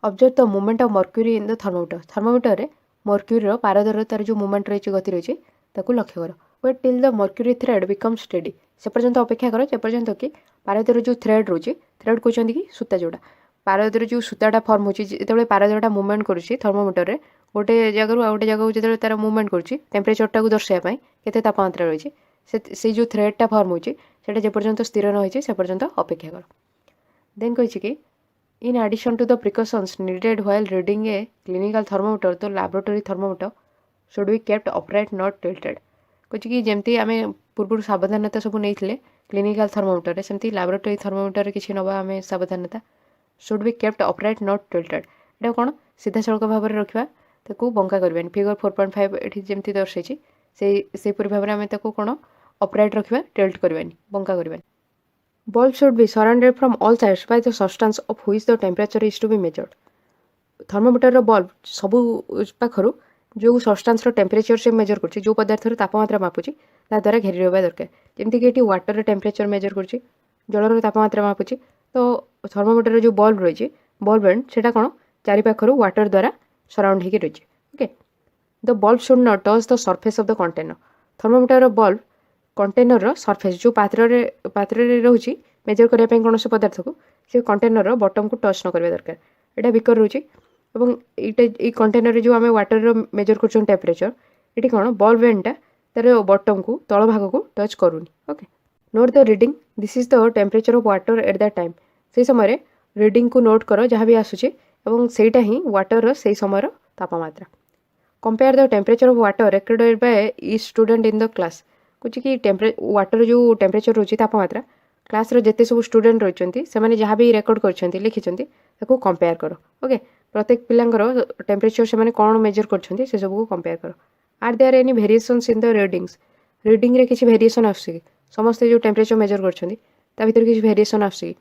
observe the movement of mercury in the thermometer. Thermometer रे मर्क्यूरी रो पारदर्शितार जो मूवमेंट रही गति रही ताकू लक्ष्य कर। Wait till the mercury thread become steady से पर्यंत अपेक्षा कर जे पर्यंत कि पारदर जो थ्रेड रोचे थ्रेड कहते कि सूता जोड़ा पारदर जो सूताटा फर्म होची जेतेबेले पारदरटा मूवमेंट करुछि थर्मोमीटर रे गोटे जगह आ गोटे जगह जेतेबेले तार मूवमेंट करुछि टेम्परेचरटा को दर्शाइबा पई केते तापमात्रा रही से जो थ्रेडटा फर्म होची सेटा जे पर्यंत स्थिर न होइछि से पर्यंत अपेक्षा कर। देन कहिछि कि in addition to the precautions needed while reading a clinical thermometer the laboratory thermometer should be kept upright not tilted। कुछ कि जेमती आमे पूर्व सावधानता सब नहीं क्लिनिकल थर्मोमीटर सेमती लैबोरेटरी थर्मोमीटर किसी नवा आमे सावधानता should be kept upright not tilted. एटा कोन सीधा सड़क भाव में रखा ताकू बंका करबानी फिगर 4.5 एठी जेमती दर्शाइछि से पूरी भाव में आमे ताकू कोन अपराइट रखा टिल्ट करबानी बंका करबानी। Bulb should be surrounded from all sides by the substance of which the temperature is to be measured। Thermometer रो बल्ब सबु पाखरु जो सब्सटेंस रो टेम्परेचर से मेजर करछि जो पदार्थ रो तापमात्रा मापुछि ता द्वारा घेरी रहबा दरकार। जेमति कि एठी वाटर रो टेम्परेचर मेजर करछि जल रो तापमात्रा मापुछि तो थर्मोमीटर रो जो बल्ब रहिछि बल्ब एंड सेटा कोन चारि पाखरु वाटर द्वारा सराउंड हेकि रहिछि। Okay the bulb should not touch the surface of the container. Thermometer रो बल्ब कंटेनर रो सरफेस जो पात्र रे रहउछि मेजर करिया पई कोनोसे पदार्थ को से कंटेनर रो बॉटम को टच न करबा दरकार। एटा बिकर रहउछि एवं ई कंटेनर रे जो आमे वाटर रो मेजर करछन टेम्परेचर एटी कोन बल्ब एंडटा तार बॉटम को तळ भाग को टच करूनी। Okay note the reading this is the temperature of water at that time. से समय रे रीडिंग को नोट करो जहाँ भी आसुछि एवं सेटा ही वाटर रो से समय रो तापमात्रा। Compare the temperature of water recorded by each student in the class. कुछ कि वाटर जो टेम्परेचर रोची तापमात्रा क्लास रो जेते सब स्टूडेंट रहिचंती से माने जहाँ भी रेकर्ड करछंती लिखिचंती ताको कंपेयर करो। ओके प्रत्येक पिलांगर टेम्परेचर से माने कोन मेजर करछंती से सब को कंपेयर करो। Are there any variations in the readings. Reading रे किछि वेरिएशन आसी समस्त जो टेम्परेचर मेजर करछंती ता भीतर किछि वेरिएशन आसी।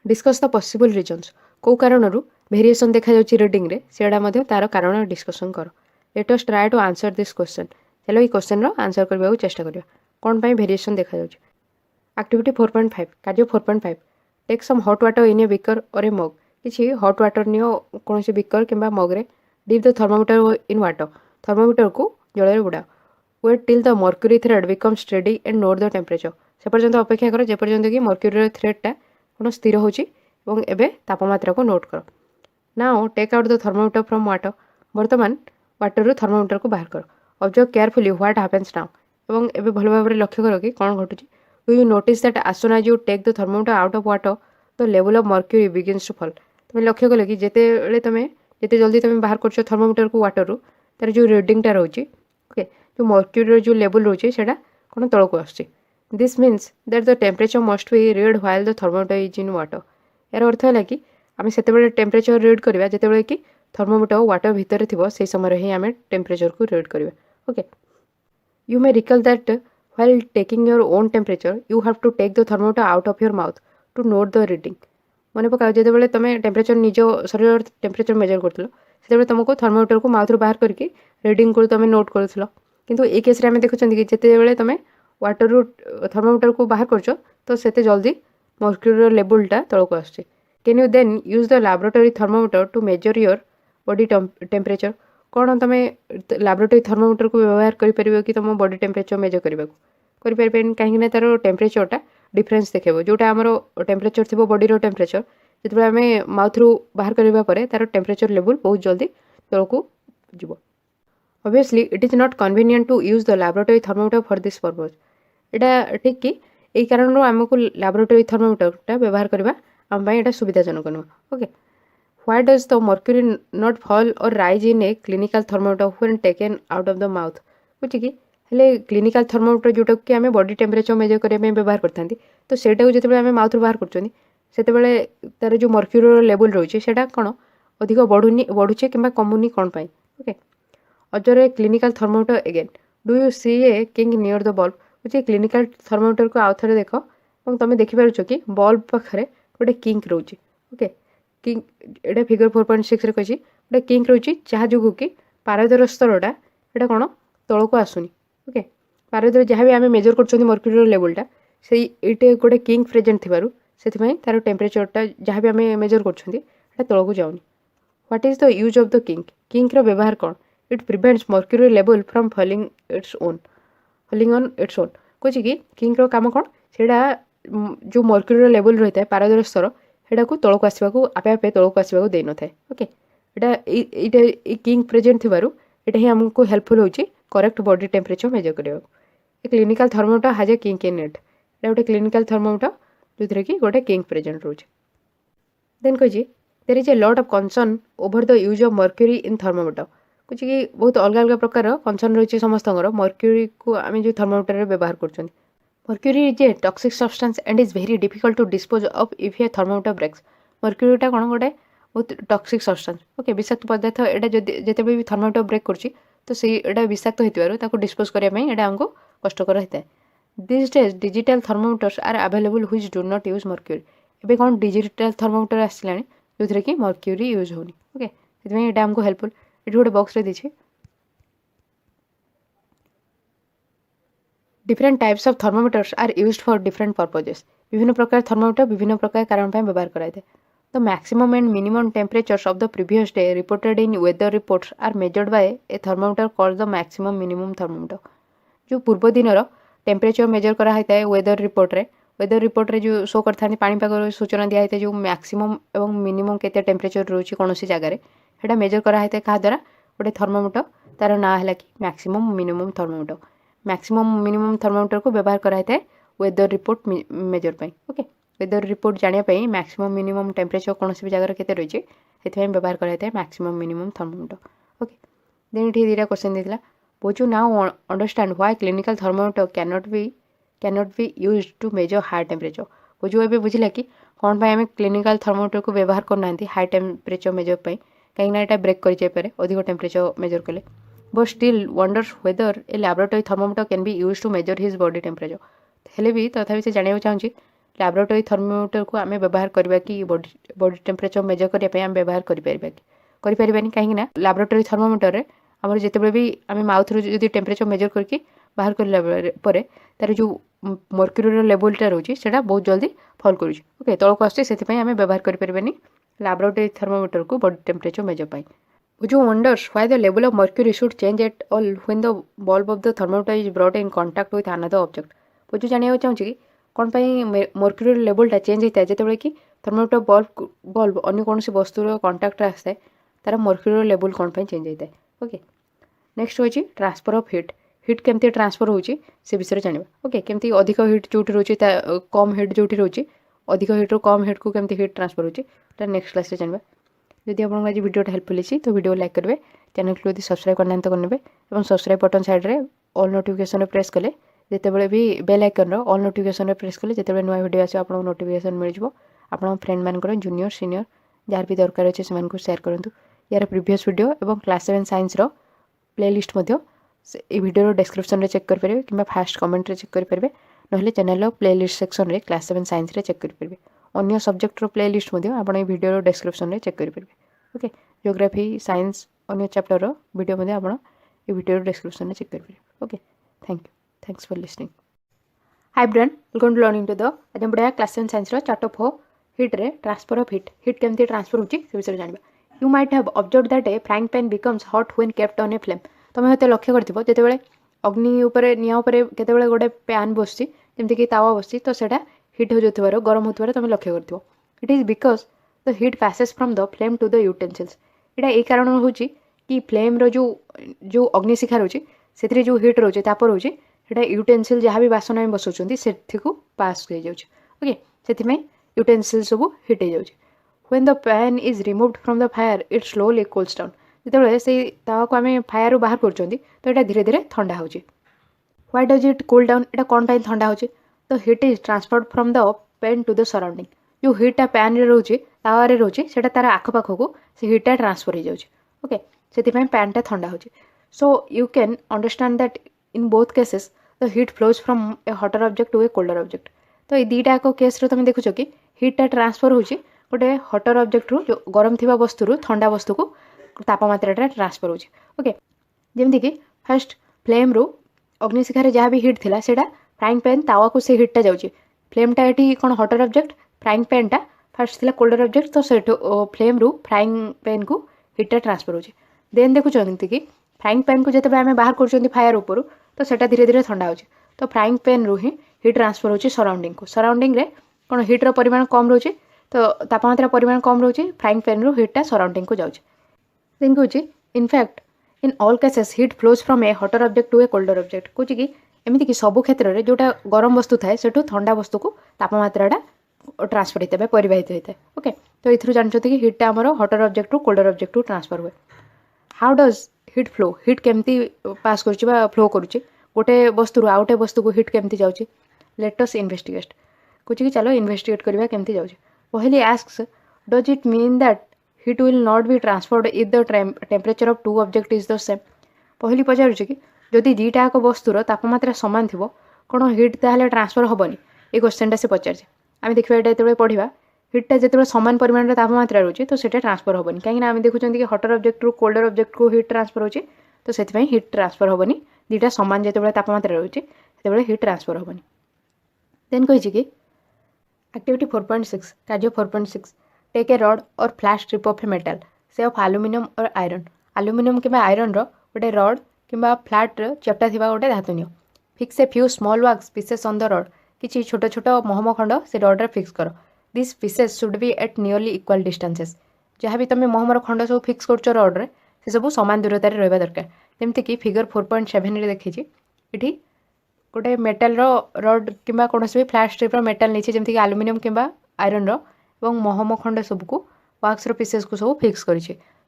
डिस्कस द पॉसिबल रीजंस को कारणरू वेरिएशन देखा जाउची रीडिंग रे सेडा मध्ये तार कारण डिस्कशन करो। Let us try to answer this question. चलो ये क्वेश्चन रो आंसर करबा को चेष्टा करिया कोन पई वेरिएशन देखा जाउची। एक्टिविटी 4.5 कार्य 4.5 take some hot water in a beaker और ए मग। किछि हॉट वाटर नियो कोनोसी बिकर किंबा मग रे dip the thermometer in water thermometer को जल रे बुडा। Wait till the mercury thread become steady and note the temperature. से पर्यंत अपेक्षा कर जे पर्यंत कि मर्क्यूरी रो थ्रेडटा कोन स्थिर होची एवं एबे तापमात्रा को नोट करो। Now take out the thermometer from water. वर्तमान वाटर रो थर्मोमीटर को बाहर करो। Observe carefully what happens now एवं एबे भल भाव लक्ष्य कर कि कौन घटुची do you notice that as soon as you take the thermometer out of water the level of mercury begins to fall तुम लक्ष्य कल कि जिते तुम जिते जल्दी तुम बाहर कर थर्मोमीटर को वाटर रू तार जो रिडिंगटा रोचे ओके जो मर्क्यूरी जो लेवल रोचे सेटा कौन तल को आसुची this means that the temperature must be read while the thermometer is in water यार अर्थ है कि आम से टेम्परेचर रीड करवा जिते कि थर्मोमीटर वाटर भितर थी से समय ही आम टेम्परेचर को रीड करवा okay you may recall that while taking your own temperature you have to take the thermometer out of your mouth to note the reading मन पका जो तुम टेम्परेचर निज शरीर टेम्परेचर मेजर कर से तुमको थर्मोमीटर को माउथ बाहर करके रिडिंग को तुम नोट कर किंतु ए केस आम देखुं कि जिते तुम वाटर रू थर्मोमीटर को बाहर कर तो से जल्दी मर्क्यूरी लेवलटा तल को आसुचे can you then use the laboratory thermometer to measure your body temperature कौन तुम लैबोरेटरी थर्मोमीटर को व्यवहार कर कि तुम बॉडी टेम्परेचर मेजर करने कहीं तार टेम्परेचरटा डिफरेन्स देखेब जोटा आमर टेम्परेचर थी बॉडीर टेम्परेचर जो आम माउथ रू बाहर करने तार टेम्परेचर लेवल बहुत जल्दी तल को जीव obviously it is not convenient to use the laboratory thermometer for this purpose यहाँ ठीक कि यही कारण आमको लैबोरेटरी थर्मोमीटरटा व्यवहार करवा आम यहाँ सुविधाजनक नुह okay why does the mercury not fall or rise in a clinical thermometer when taken out of the mouth बुझे कि हेले क्लिनिकल थर्मोमीटर जोटा कि आम बॉडी टेम्परेचर मेजर करने व्यवहार करते तो सेटा जो आम माउथ बाहर करते तार जो मर्क्यूरी लेवल रोचे से कौन अधिक बढ़ुचे कि कमुनी कौन पाई ओके अजर clinical thermometer again do you see a kink near the bulb बुझे क्लिनिकल थर्मोमीटर को आउ थे देख और तुम देखिपार कि बल्ब पाखे गोटे किंक रोचे ओके किंक एटा फिगर 4.6 रे कही गोटे किंक रोचे जहाँ जो कि पारदर स्तरटा यहाँ कौन तल को आसुनी ओके पारदर जहाँ भी आम मेजर कर मर्क्यूरी लेवलटा से ये गोटे किंक प्रेजेंट थी तार टेम्परेचरटा जहाँ भी आम मेजर कर तल को जाऊनी what is the use of the kink kink रो व्यवहार कौन it prevents mercury level from falling on its own कहे कि किंक रो काम कौन से जो मर्क्यूरी लेवल रही है पारदर स्तर सेटा को तल को आसवा आपे आपे तल को आसवा दे न था ओके यहाँ किंक प्रेजेंट थी यहाँ ही आमको हेल्पफुल होची करेक्ट बॉडी टेम्परेचर मेजर करने clinical thermometer has a kink in it गोटे क्लिनिकल थर्मोमीटर जो कि गोटे किंक प्रेजेंट रोचे देन कही there is a lot of concern over the use of mercury in thermometer कुछ कि बहुत अलग अलग प्रकार कंसर्न रही समस्त मर्क्यूरी को आम जो थर्मोमीटर व्यवहार कर mercury is a toxic substance and is very difficult to dispose of if a thermometer breaks मर्क्यूरीटा कौन गोटे बहुत टॉक्सिक सब्सटेंस ओके विषाक्त पदार्थ यहाँ जिते भी थर्मोमीटर ब्रेक कर विषाक्त होता डिस्पोज करने आमको कष्टकर होता है this days digital thermometers are available which do not use mercury एबे कौन डिजिटल थर्मोमीटर आसला जो कि मर्क्यूरी यूज होनी ओके से आमको हेल्पफुल ये गोटे बॉक्स रे दीजिए different types of thermometers are used for different purposes विभिन्न प्रकार थर्मोमीटर विभिन्न प्रकार कारण व्यवहार कराए the maximum and minimum temperatures of the previous day reported in weather reports are measured by a thermometer called the maximum minimum thermometer जो पूर्व दिन टेम्परेचर मेजर कराई है वेदर रिपोर्ट रे जो शो करते पाणीपाग सूचना दिखाई है जो मैक्सिमम और मिनिमम केते टेम्परेचर रोचे कौन सी जगार है मेजर कराई है क्या द्वारा गोटे थर्मोमीटर तार ना है कि maximum minimum thermometer maximum minimum thermometer को व्यवहार कराई है वेदर रिपोर्ट मेजर पाई ओके वेदर रिपोर्ट जानापी मैक्सिमम मिनिमम टेम्परेचर कौन सी जगह के रही है से व्यवहार कराई है maximum minimum thermometer okay then ये दुटा क्वेश्चन देता would you now understand why clinical thermometer cannot be used to measure high temperature बुझु ए बुझला कि कौन पाई आम क्लिनिकल थर्मोमीटर को व्यवहार करना हाई टेम्परेचर मेजर पाई कहीं यहाँ ब्रेक कर अधिक टेम्परेचर मेजर कले but still wonders whether a laboratory thermometer can be use to measure his body temperature हेले भी तथापि से जानना चाहूँगी लैबोरेटरी थर्मोमीटर को आम व्यवहार करवा कि बॉडी टेम्परेचर मेजर करने आम व्यवहार करें कहीं लैबोरेटरी थर्मोमीटर आम जिते भी आम माउथ रू जो टेम्परेचर मेजर करके बाहर कर तार जो मर्क्यूरी लेवलटा रोचे से बहुत जल्दी फॉल कर ओके तल को आसे आम व्यवहार करें लैबोरेटरी थर्मोमीटर को बॉडी टेम्परेचर मेजर पाई जो wonders why the level of mercury should change at all when the bulb of the thermometer is brought in contact with another object बुझु जानना चाहूँगी कि कौन पाई मर्क्यूरी लेवलटा चेंज होता है जिते कि थर्मोमीटर बल्ब अन्य कौन वस्तुर कांटेक्ट आसता है तार मर्क्यूरी लेवल कौन चेंज होता है ओके नेक्स्ट होची ट्रांसफर ऑफ हीट हीट केमती ट्रांसफर होची से विषय जानिबा ओके केमती अधिक हीट जोटी रोची कम हीट जोटी रोची अधिक हीट रो कम हीट को केमती हीट ट्रांसफर होची तो नेक्स्ट क्लास रे जानिबा जदि आपन आज वीडियो हेल्पफुल अछि तो वीडियो लाइक करबे चैनल को यदि सब्सक्राइब करना तो करनेबे एवं सब्सक्राइब बटन साइड रे ऑल नोटिफिकेशन रे प्रेस कले जेतेबेले भी बेल आइकन रो ऑल नोटिफिकेशन रे प्रेस कले जेतेबेले नया वीडियो आसे आपन नोटिफिकेशन मिल जिवो आपन फ्रेंड मान को जूनियर सीनियर जार भी दरकार अछि समान को शेयर करंतु यार प्रीवियस वीडियो एवं क्लास 7 साइंस रो प्लेलिस्ट मध्य ए वीडियो डिस्क्रिप्शन रे चेक कर परिबे किबा फर्स्ट कमेंट रे चेक कर परिबे नहले चैनल रो प्लेलिस्ट सेक्शन रे क्लास 7 साइंस रे चेक कर परिबे अन्य सब्जेक्ट रो प्लेलिस्ट मध्य आपण ए वीडियो रो डिस्क्रिप्शन रे चेक कर परिबे ओके ज्योग्राफी साइंस अन्य चैप्टर रो वीडियो मध्य आपण ए वीडियो रो डिस्क्रिप्शन रे चेक कर परिबे okay thanks for listening hi friend welcome to learning to the आज हम पढ़ा क्लास 7 साइंस रो चैप्टर 4 हीट रे ट्रांसफर ऑफ हीट केमती ट्रांसफर होची से विषय जानबा you might have observed that a frying pan becomes hot when kept on a flame तुम हते लक्ष्य करथिबो जेतेबेले अग्नि ऊपर निया ऊपर केतेबेले गोटे पैन बसची जेमति कि तावा बसची तो सेटा हीट हो जथबारो गरम होतबारो तुम लक्ष्य करथिबो it is because the heat passes from the flame to the utensils एटा ए कारण होची कि फ्लेम रो जो अग्निशिखा रोची सेतरे जो हीट रोची ताप रोची सेटा यूटेंसिल जहाँ भी बासन में बसौछंती सेठी को पास हो जाउची ओके सेति यूटेंसिल सब हीट हो जाउची when the pan is removed from the fire it slowly cools down जेतेबेले से तावा को आमे फायर बाहर करचंती तो एटा धीरे धीरे ठंडा होची why does it cool down एटा कोन पय ठंडा होची the heat is transferred from the pan to the surrounding जो हीटा पैन रे रोची तावा रे रोची सेटा तार आखपाख को से हीटा ट्रांसफर हो जाउची ओके सेति पैन टा ठंडा होची so you can understand that in both cases the heat flows from a hotter object to a colder object तो ये दीटा को केस रे तुम देखुछ कि हीटा ट्रांसफर होची गोटे हॉटर ऑब्जेक्ट रू जो गरम थिबा वस्तु रू ठंडा वस्तु को तापमात्रा ट्रांसफर होची ओके जेमति कि फर्स्ट फ्लेम रू अग्निशिखा जहाँ भी हीट थिला सेटा फ्राइंग पैन तावा को से हीटा जाउची फ्लेम टा एठी कोन हॉटर ऑब्जेक्ट फ्राइंग पैन टा फर्स्ट थिला कोल्डर ऑब्जेक्ट तो सेठो फ्लेम रू फ्राइंग पैन को हीटा ट्रांसफर होची देन देखु चंती कि फ्राइंग पैन को जते आमे बाहर करचंती फायर ऊपर तो सेटा धीरे धीरे ठंडा होची तो फ्राइंग पैन रू ही हीट ट्रांसफर होची सराउंडिंग रे कोन हीट रो परिमाण कम रोची तो तापमात्रा परिमाण कम रोची फ्राइंग पैन रू हीटा सराउंडिंग को जाउची देन कहूँ in fact in all cases heat flows from a hotter object to a colder object कहूँ कि एमती कि सब क्षेत्र में जोटा गरम वस्तु थाए सेठू ठंडा वस्तु को तापमात्रा ट्रांसफर होता है परिवाहित होता है ओके तो ये जानते कि हीटा आमर hotter object to colder object to transfer हुए how does heat flow heat केमती पास कर फ्लो करुच्चे गोटे वस्तु आउ गोटे वस्तु को हीट केमती जाऊँगी लेट अस इन्वेस्टिगेट कहूँ कि चलो इन्वेस्टिगेट करवा केमती जाऊँगी पहले asks does it mean that heat will not be transferred if the temperature of two objects is the same पहली पचारुचे कि जदि दीटा एक वस्तुर तापमात्रा सामान थी कौन हीट ताहले ट्रांसफर हेनी ये क्वेश्चनटा से पचारे आम देखा यहाँ जो पढ़ा हीटा जो सामान परिमाण तापमात्रा रोचे तो सेटा ट्रांसफर हेनी कहीं आम देखुं कि हॉटर ऑब्जेक्ट रू कोल्डर ऑब्जेक्ट को हीट ट्रांसफर होचे तो से हीट ट्रांसफर हेनी दीटा सामान जो तापमात्रा रोचे से हीट ट्रांसफर हेनी देन कही कि एक्टिविटी 4.6 कार्य 4.6 take a rod or flat strip of a metal say of aluminium or iron aluminium कि आयरन रोटे रड कि फ्लैट चेप्टा थी गोटे धातु नियो fix a few small wax pieces on the rod किसी छोट छोट महम खंड से रड्रे फिक्स कर this pieces should be at nearly equal distances जहाँ भी तुम महमर खंड सब फिक्स कर रड्रे से सब सामान दूरतार रहा दरकार जमीक कि फिगर 4.7 रे देखी ये गोटे मेटाल रड कि कौन भी फ्लैट स्ट्रिप मेटाल नहीं जमीक एल्युमिनियम कि आयरन और महम खंड सबको वाक्स पीसेस को सब फिक्स कर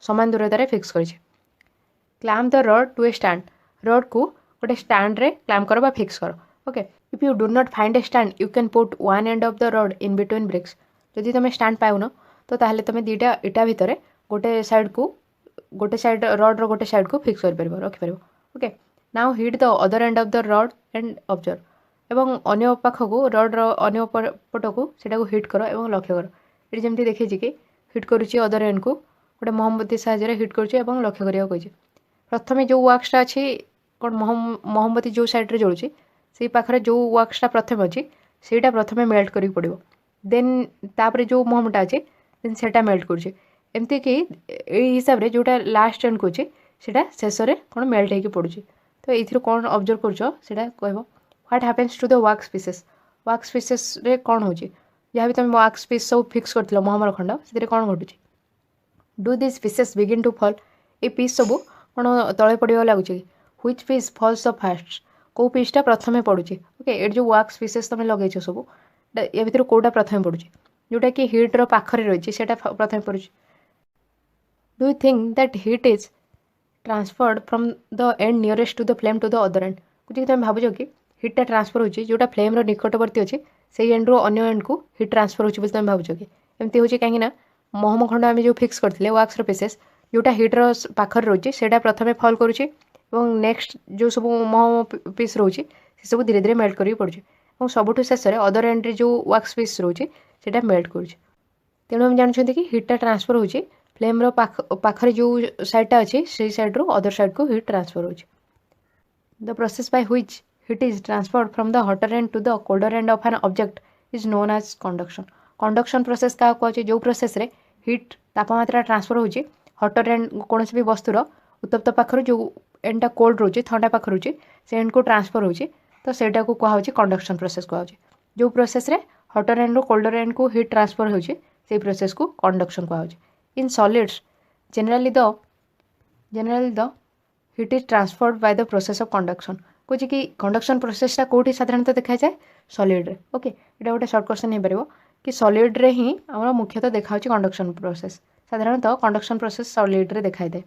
सामान दूरतार फिक्स कर clamp the rod to a stand rod को गोटे स्टैंड रे क्लैम्प कर फिक्स कर okay if you do not find a stand you can put one end of the rod in between bricks जदि तुम स्टैंड पाउन तो ताहले तुम दीटा इटा भितर गोटे साइड रड रोटे साइड को फिक्स कर रखिपर okay now heat the other end of the rod and observe एवं अन्य पाख को रड अन्य पट को सेटा को हिट कर और लक्ष्य कर ये जमी देखी कि हिट करुच्ची अदर एंड को गोटे मोमबत्ती साहाଯ୍य हिट करुच्ची और लक्ष्य करा कही प्रथम जो वाक्सटा अच्छी कौन मोमबत्ती जो साइड्रे जलुची से पाखे जो वाक्सटा प्रथम अच्छी से प्रथम मेल्ट कर पड़ो देन तापर जो मोहमटा अच्छे देन से मेल्ट करमती कि हिसाब से जोटा लास्ट एंड को अच्छे शेष में कौन मेल्ट हो पड़ुची तो ये कौन ऑब्जर्व कर what happens to the wax pieces रे कौन हो जहाँ भी तुम वाक्स पीस सब फिक्स कर मोहमर खंड से कौन घटुची do this pieces begin to fall ये पीस सब कौन तले पड़ा लगुच which piece falls the first कौ पिसटा प्रथम पड़ुची ओके ये जो वाक्स पिसेस तुम लगे सब या भितर कौटा प्रथम पड़ुची जोटा कि हिट्र पाखरे रही है प्रथम पड़ुची do you think that heat is transferred from the end nearest to the flame to the other end कुछ तुम भावुच कि हिट्टा ट्रांसफर होची जोटा फ्लेम निकटवर्ती अच्छे से एंड रू अन्य एंड को हिट ट्रांसफर होची तुम भावुच कि एमती होची कहीं महम खंड आम जो फिक्स करते वाक्स पिसेस जोटा हिट्र पाखर रोचे से प्रथम फल करुचे नेक्स्ट जो सब महम पीस रोचे से सब धीरे धीरे मेल्ट कर पड़े और सबुठ शेष में अदर एंड जो वाक्स पीस रोचे से मेल्ट करुचे तेणु आम जानते कि हिट्टा ट्रांसफर होची फ्लेम्र पाखरे जो साइडटा अच्छे से साइड रू अदर साइड को हिट ट्रांसफर होची the process by which heat is transferred from the hotter end to the colder end of an object is known as conduction conduction process क्या कहे जो प्रोसेस रे हिट तापमात्रा transfer होची hotter end कौन भी वस्तुर उत्तप्त पाखर जो एंडटा कोल्ड रोचे थंडा पाख रोचे से एंड को ट्रांसफर होची तो सेटा को कहुच्छे कंडक्शन प्रोसेस कहुच्छे जो प्रोसेस रे हॉटर एंड रू कोल्डर एंड को हिट ट्रांसफर होची से प्रोसेस को कंडक्शन कहुच्छे in solids generally the heat is transferred by the process of conduction कौच कि कंडक्शन प्रोसेसटा कौटी साधारणतः देखा जाए सॉलिड रे ओके ये गोटे सर्ट क्वेश्चन हो पार कि सॉलिड रे ही आम मुख्यतः देखा कंडक्शन प्रोसेस साधारणतः कंडक्शन प्रोसेस सॉलिड रे देखा जाए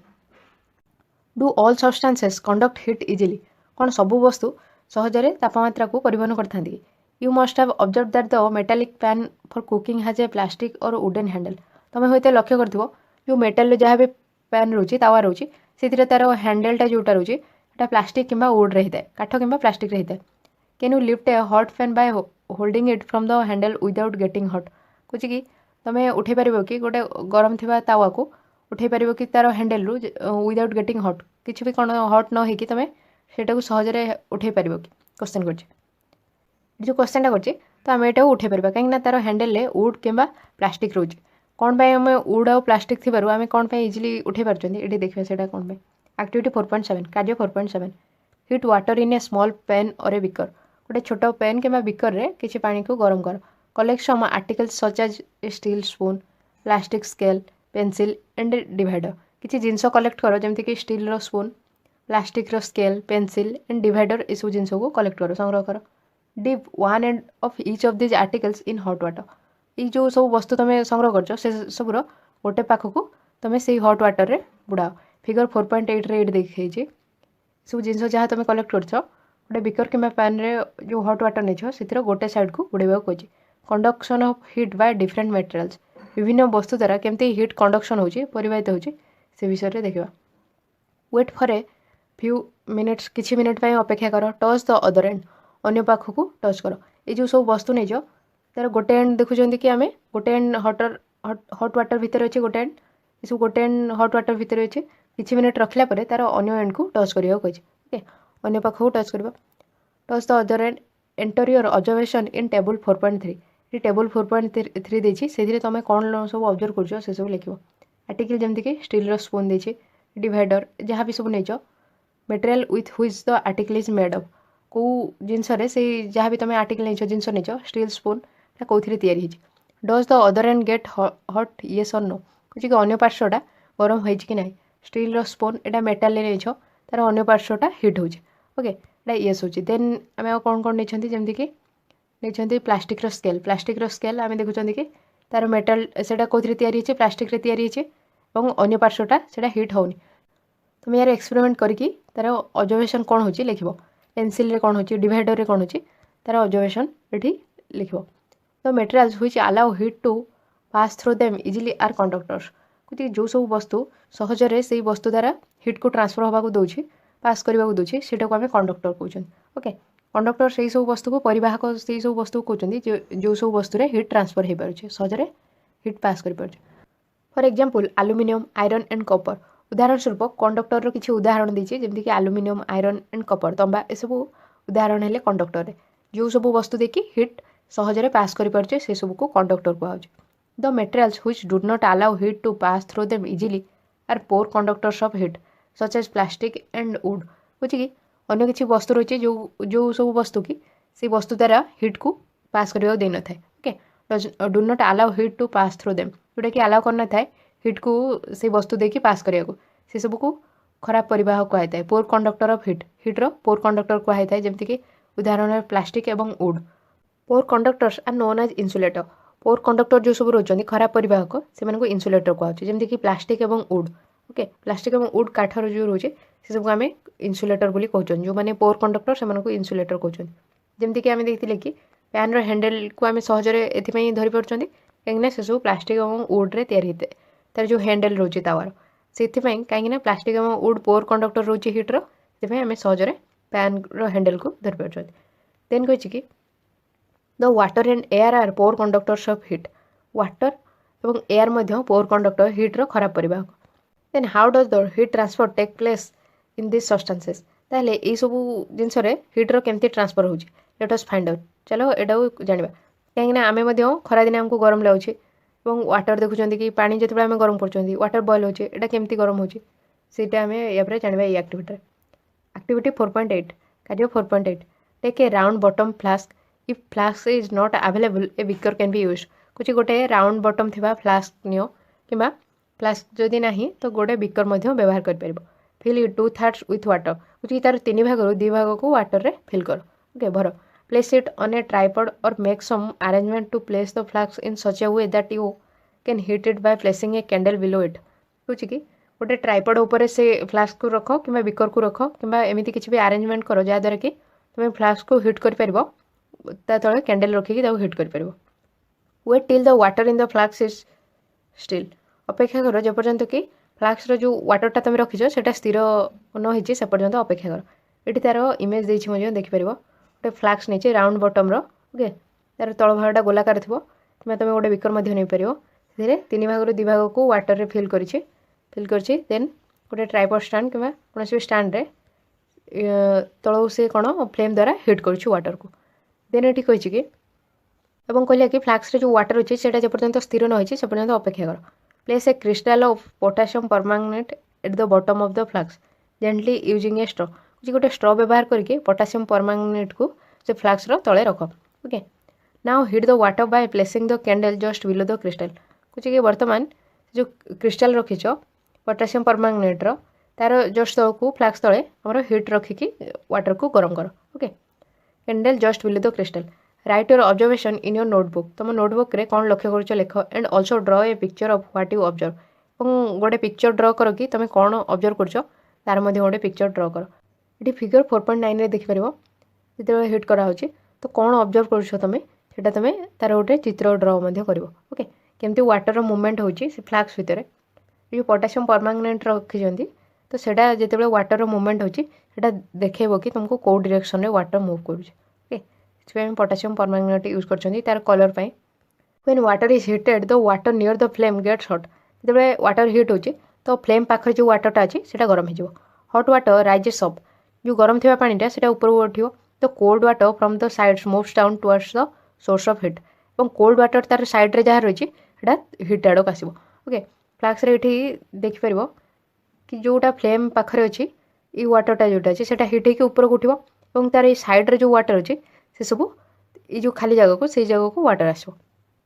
do all substances conduct hit easily कौन सबू वस्तु सहजरे तापमात्रा को परिवहन करते you must have observe that the metallic pan for cooking has a plastic और वुडन हैंडल तुम होते लक्ष्य कर जो मेटाल जहाँ भी पैन रोचे तावा रोचे से तार हैंडलटा जोटा रोचे प्लास्टिक किंबा वुड रही है काठ किंबा प्लास्टिक रही है can you lift a hot pan by holding it from the handle without getting hot कौच कि तुम उठे पार कि गोटे गरम थी तावा को उठे पार कि तार हैंडल रू विदाउट गेटिंग हॉट किसी भी कौन हॉट न होगी तुम से सहजरे उठे पार कि क्वेश्चन कर जो क्वेश्चनटा कर तो आम यहाँ उठे पार कहीं तार हैंडल वुड किंबा प्लास्टिक रोचे कौन पाई आम वुड आ प्लास्टिक थी आम कौन इजिली उठे पार्टी ये देखिए से कौन एक्टिविटी 4.7 कार्य 4.7 heat water in a small pan or a beaker गोटे छोट पेन कि बिकर रे किसी पानी को गरम कर collect some articles such as a steel spoon plastic scale pencil and divider किसी जिनस कलेक्ट कर जमीक कि steel spoon plastic scale pencil and divider ये सब जिनस को कलेक्ट कर संग्रह कर dip one end of each of these articles in hot water ये जो सब वस्तु तुम संग्रह कर सबूर गोटे पाखक तुम से हॉट वाटर रे बुड़ाओ फिगर 4.8 रे देखिए सब जिन जहाँ तुम कलेक्ट कर गोटे बिकर कि पैन रे जो हॉट वाटर नहीं से गोटे साइड को बुड़ाइबा कहे conduction of heat by different materials विभिन्न वस्तु द्वारा केमती हिट कंडक्शन होची परिवाहित होची से विषय रे देखा wait for a few minutes किछि मिनिट अपेक्षा कर टच द अदर एंड अन्य पाख को टच कर ये जो सब वस्तु नहीं तार गोटे एंड देखुं कि आम गोटे एंड हॉट वाटर भितर अच्छे गोटे एंड ये सब गोटे एंड हॉट वाटर भितर अच्छे किछि मिनिट रखला परे तार अन्य एंड को टच करिया कहे ओके अन्य पाख को टच करबा touch the other and enter your observation in table 4.3 ये टेबल 4.3 देछि से तुम कौन सब ऑब्जर्व कर से सब लिख आर्टिकल जमीक कि स्टील स्पून देछि डिवाइडर जहाँ भी सब नहीं material with which the article is made up कौ जिनस जहाँ भी तुम आर्टिकल नहीं जिनस नहीं स्टील स्पून कौन तैयारी does the other and get hot yes और नो कुछ अन्य पार्श्वटा गरम हो कि ना स्टील स्पून यहाँ मेटाल नहीं तार अन्य पार्श्वटा हिट होचे ओके येस हो देन आम कौन कौन नहीं जमीक नहीं प्लास्टिक स्केल आम देखुं कि तार मेटाल से कौन तैयारी प्लास्टिक तैयारी और अन्य पार्श्वटा से हिट होनी तुम यार एक्सपेरिमेंट करके तार ऑब्जर्वेशन कौन हो लिख पेंसिल कौन हो डिवाइडर कौन हो तार ऑब्जर्वेशन ये लिख the materials which allow heat to pass through them easily are conductors कुछ जो सब वस्तु सहजरे से वस्तु द्वारा हिट को ट्रांसफर होगा दूसरी पास करने को दूसरी से आम कंडक्टर कहते ओके कंडक्टर से सब वस्तु को परिवाहक से सब वस्तु कहते जो सब वस्तु हिट ट्रांसफर हो पारे सहजरे हिट पास कर पारे for example aluminium iron and copper उदाहरण स्वरूप कंडक्टर किसी उदाहरण दीजिए जमीक एल्युमिनियम आयरन एंड कॉपर तंबा ये सब उदाहरण है कंडक्टर जो सब वस्तु देखिए हिट सहजरे पास कर पारे से सब को कंडक्टर कहुच्छे the materials which do not allow heat to pass through them easily are poor conductors of heat such as plastic and wood बुझे कि अन्य किसी वस्तु रही जो जो सब वस्तु की से वस्तु द्वारा हिट को पास करने दे न थाए okay do not allow heat to pass through them जोटा कि अलाउ करना थाए हिट को से वस्तु देखिए पास करने को से सब को खराब परिवाह कहुए पोर कंडक्टर ऑफ हीट हीट्र पोर कंडक्टर कहुए जमीक उदाहरण प्लास्टिक एवं wood poor conductors are known as insulator poor conductor जो सब रोच खराब परिवाहक से इन्सुलेटर कहुचे जमीक प्लास्टिक एवं वुड ओके प्लास्टिक एवं वुड काठर जो रोचे से सब आम इन्सुलेटर बोली कहते जो मैंने पोर कंडक्टर से इन्सुलेटर कहते जमीक आम देखते कि पैन हैंडल को आम सहजरे एपाई धरी पार्टी कहीं से सब प्लास्टिक और वुड्रे तैयारी होता है तार जो हैंडल रोचे तावार से कहीं प्लास्टिक और वुड पोर कंडक्टर रोचे हीट्र से आम सहजरे पैन हैंडल को धरी पार्टी देन कही कि the water and air are poor conductors of heat water और एयर मध्य पोर कंडक्टर हीट्र खराब परिवाहक then how does the heat transfer take place in this substances ताहले ये सब जिनस हीट्र केमती ट्रांसफर हो लेट अस फाइंड आउट चलो एटा जाना कहीं आम खरा दिन आमको गरम लगुच वाटर देखुं कि पानी जो आम गरम कर वाटर बॉयल होचे एटा केमती गरम होटा आम या जाना ये एक्टिविटी एक्टिविटी 4.8 कार्य 4.8 take a round bottom flask if flask is not available a beaker can be use कुछ गोटे राउंड बॉटम थिबा फ्लास्क नियो किंबा फ्लास्क जदि नाही तो गोटे बिकर मध्य व्यवहार कर परिबो फिल इट 2/3 विथ वाटर कुछ तार 3 भाग 2 भाग को वाटर रे फिल कर ओके भर place it on a tripod और make some arrangement to place the flask in such a way that you can heat it by placing a candle below it कुछ कि गोटे ट्राइपॉड ऊपर से flask को रख कि बिकर को रख कि एमती किसी भी अरेंजमेंट कर जहाँद्वारा कि तुम फ्लास्क को हिट कर तले कैंडल रखिकी हिट कर wait till the water in the flask is still अपेक्षा कर जेपर्यंत कि फ्लास्क जो वाटरटा तुम रखीच से स्थिर नही से पर्यंत अपेक्षा कर ये तार इमेज देखिए देखिपर गोटे फ्लास्क नहीं राउंड बटम ओके तार तल भागटा गोलाकार थो कि तुम गोटे बिकर नहीं पार से 3 भाग 2 भाग को वाटर रे फिल कर देन गोटे ट्राइपॉड स्टैंड कि कौन भी स्टैंड रे तलू से कौन फ्लेम द्वारा हिट कर वाटर को देन ये कही कि कहला कि फ्लास्क जो वाटर अच्छे से जेपर्यंत स्थिर न से पर्यंत अपेक्षा कर place a crystal of potassium permanganate at the bottom of the flask gently using a straw कुछ गोटे स्ट्रॉ व्यवहार करके पोटासियम परमांगनेट को से फ्लास्क तले रख okay now heat the water by placing the candle just below the crystal कुछ कि वर्तमान जो क्रिस्टाल रखीच पोटासियम परमांगनेट्र तार जस्ट तल को फ्लास्क तले आम हिट रखिकी वाटर को गरम कर okay candle just below the crystal write your observation in your notebook तुम नोटबुक रे कौन लक्ष्य कर लिख and also draw a picture of what you observe और गोटे पिक्चर ड्र कर कि तुम कौन ऑब्जर्व कर तार गोटे पिक्चर ड्र कर ये फिगर 4.9 रे देखिपर जो हिट कराऊँ तो कौन ऑब्जर्व कर तुम तुम तार गोटे चित्र ड्र कर ओके केमती वाटर मुवमेंट होची से फ्लास्क भितर जो पोटासियम परमांगनेट रखी तो सेटा जिते वाटर मुवमेंट होची देखेब कि तुमको कौ डायरेक्शन रे वाटर मूव कर पोटासियम परमांगनेट यूज कर तार कलर पाई when water is heated the water near the flame gets hot जो वाटर हिट होची तो फ्लेम पाखे जो वाटरटा अच्छी से गरम हो हॉट वाटर राइजेस अप जो गरम थी पानीटा से ऊपर उठो तो cold water from the sides moves down towards the source of hit और कोल्ड वाटर तार साइड्रे जहाँ रही हिट आड़क आसो ओके फ्लास्क ये देखिपर कि जोटा फ्लेम पाखे अच्छी ये वाटरटा जोटा अच्छी से हिट होकर ऊपर उठो और तार साइड्रे जो वाटर अच्छी से सब ये जो खाली जगह को से जगह को वाटर आसो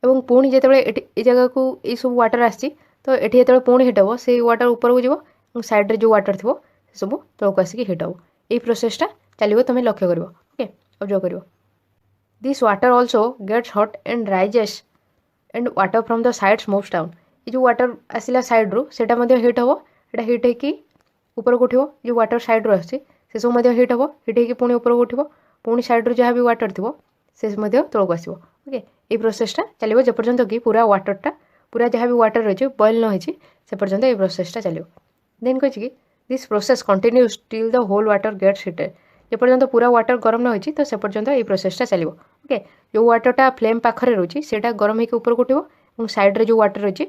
और पुणी जो ये जगह को ये सब वाटर आसी तो ये जो पुणी हिट हम से वाटर ऊपर को जीव साइड्रे जो वाटर थो से सब तौक आसिक हिट हम ये प्रोसेसटा चलो तुम लक्ष्य कर ओके ऑब्जर्व कर this water also gets hot and rises and water from the sides moves down ये जो वाटर आसला साइड्रु से हिट हम यहाँ हिट होकर ऊपर को उठो जो वाटर साइड्रु आसी से सब हिट हम हिट होकर पुणी ऊपर को उठो पुणी साइड्रु जहाँ भी वाटर थो से तौक आसो ओके ये प्रोसेसटा चलो जेपर्यंत कि पूरा वाटरटा पूरा जहाँ भी वाटर रही बॉयल न से पर्यंत ये प्रोसेसटा चलो देन कही कि this process continues till the whole water gets heated जेपर्यंत पूरा वाटर गरम न तो से पर्यंत ये प्रोसेसटा चलो ओके जो वाटरटा फ्लेम पाखे रही से गरम होकर ऊपर को उठो और साइड्रे जो वाटर रही